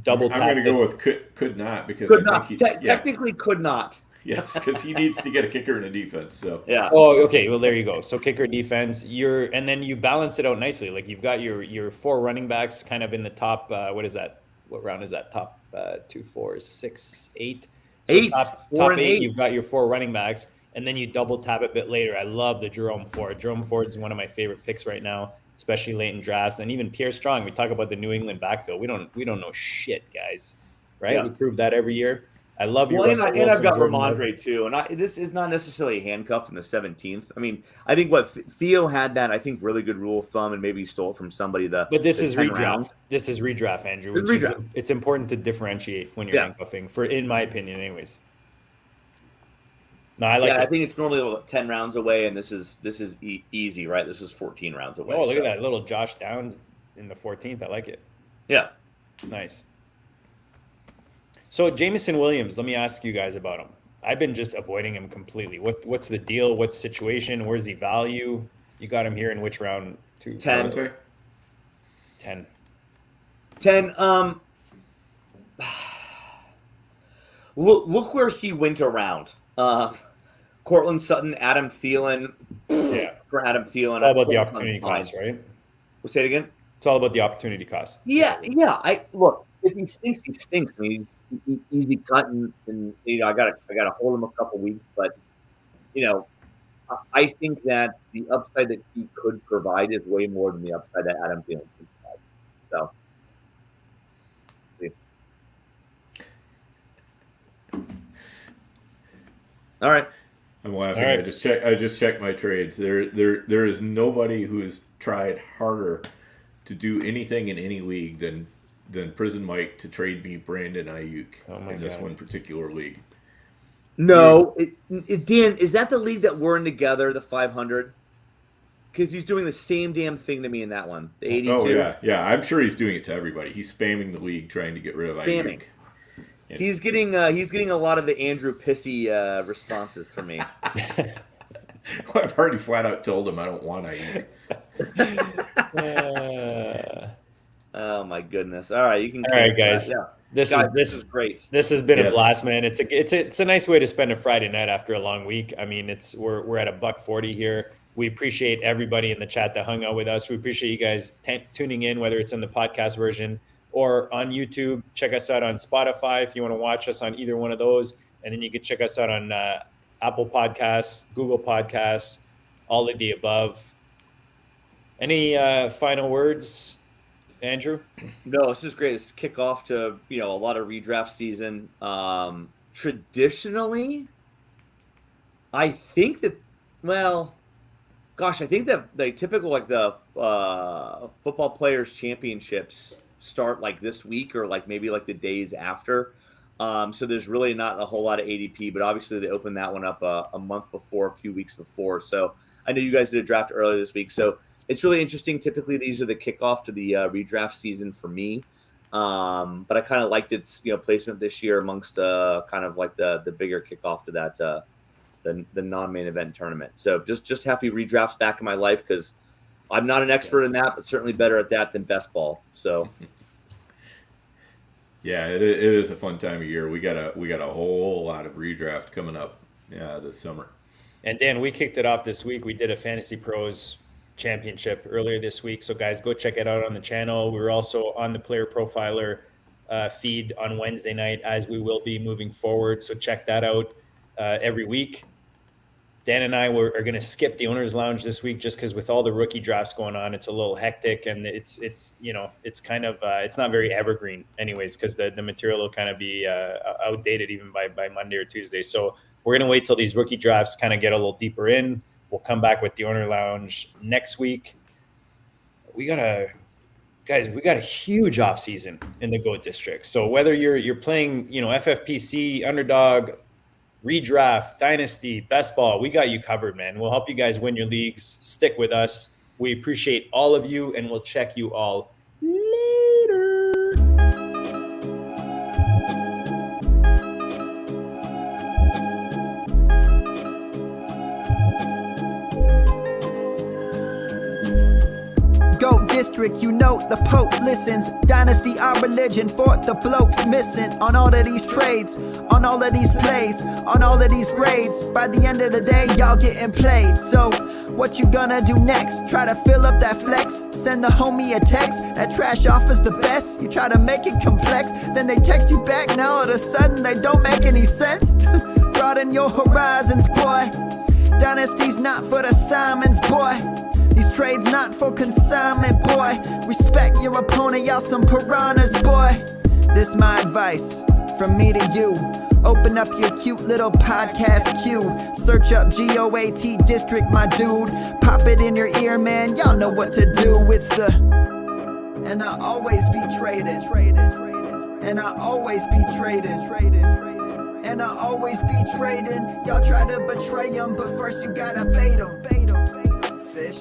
double. I'm going to go with could not, because could I not. think Technically could not. Yes, because he needs to get a kicker and a defense. So yeah. Oh, okay. Well, there you go. So kicker, defense. And then you balance it out nicely. Like you've got your four running backs kind of in the top. What is that? What round is that? Top 2, 4, 6, 8. So Eight. Top 4 and 8. You've got your four running backs, and then you double tap a bit later. I love the Jerome Ford. Jerome Ford is one of my favorite picks right now, especially late in drafts. And even Pierre Strong. We talk about the New England backfield. We don't know shit, guys. Right? Yeah. We prove that every year. I love your and I've got Jordan Ramondre too, and this is not necessarily a handcuff in the 17th. I mean, I think Theo had that. I think really good rule of thumb, and maybe he stole it from somebody. But this is redraft. Round. This is redraft, Andrew. It's important to differentiate when you're handcuffing, in my opinion, anyways. No, I like. Yeah, I think it's normally about 10 rounds away, and this is easy, right? This is 14 rounds away. Oh, look at that little Josh Downs in the 14th. I like it. Yeah, nice. So Jamison Williams, let me ask you guys about him. I've been just avoiding him completely. What's the deal? What's the situation? Where's the value? You got him here in which round? 2? 10. 10. 10. Look where he went around. Cortland Sutton, Adam Thielen. Yeah. For Adam Thielen. It's all about the opportunity cost, right? We'll say it again. It's all about the opportunity cost. Yeah. Look, if he stinks, he stinks. I mean, he's easy cutting, and I gotta hold him a couple weeks. But I think that the upside that he could provide is way more than the upside that Adam Thielen could provide. So, all right. I'm laughing. Right. I just checked my trades. There is nobody who has tried harder to do anything in any league than Prison Mike to trade me Brandon Ayuk in this one particular league. No, Dan, is that the league that we're in together, the 500? Because he's doing the same damn thing to me in that one, the 82. Oh yeah. I'm sure he's doing it to everybody. He's spamming the league trying to get rid of Ayuk. He's getting a lot of the Andrew Pissy responses from me. I've already flat out told him I don't want Ayuk. Oh my goodness! All right, you can. All right, guys. Yeah. This is great. This has been a Yes. blast, man. It's a nice way to spend a Friday night after a long week. I mean, we're at $140 here. We appreciate everybody in the chat that hung out with us. We appreciate you guys tuning in, whether it's in the podcast version or on YouTube. Check us out on Spotify if you want to watch us on either one of those. And then you can check us out on Apple Podcasts, Google Podcasts, all of the above. Any final words, Andrew? No, this is great. It's kickoff to a lot of redraft season. Traditionally, I think that I think that the typical like the football players championships start like this week or like maybe like the days after. So there's really not a whole lot of ADP, but obviously they opened that one up a month before, a few weeks before. So I know you guys did a draft earlier this week, so it's really interesting. Typically, these are the kickoff to the redraft season for me. But I kind of liked its placement this year amongst kind of like the bigger kickoff to that the non-main event tournament. So just happy redrafts back in my life because I'm not an expert in that, but certainly better at that than best ball. So yeah, it is a fun time of year. We got a whole lot of redraft coming up this summer. And Dan, we kicked it off this week. We did a Fantasy Pros Championship earlier this week. So guys, go check it out on the channel. We were also on the Player Profiler feed on Wednesday night, as we will be moving forward. So check that out every week. Dan and I are going to skip the Owners Lounge this week just because with all the rookie drafts going on, it's a little hectic and it's kind of it's not very evergreen anyways because the material will kind of be outdated even by Monday or Tuesday. So we're going to wait till these rookie drafts kind of get a little deeper in. We'll come back with the Owner Lounge next week. We got a huge offseason in the GOAT District. So whether you're playing, FFPC, Underdog, ReDraft, Dynasty, Best Ball, we got you covered, man. We'll help you guys win your leagues. Stick with us. We appreciate all of you, and we'll check you all later. GOAT District, the Pope listens. Dynasty, our religion, for the blokes missing. On all of these trades, on all of these plays, on all of these grades. By the end of the day, y'all getting played. So, what you gonna do next? Try to fill up that flex? Send the homie a text? That trash offer's the best? You try to make it complex, then they text you back. Now all of a sudden, they don't make any sense. Broaden your horizons, boy. Dynasty's not for the Simons, boy. These trades not for consignment, boy. Respect your opponent, y'all some piranhas, boy. This my advice from me to you. Open up your cute little podcast queue. Search up GOAT District, my dude. Pop it in your ear, man. Y'all know what to do. It's the and I always be traded. And I always be traded. And I always be trading. Y'all try to betray them, but first you gotta bait them. Fish.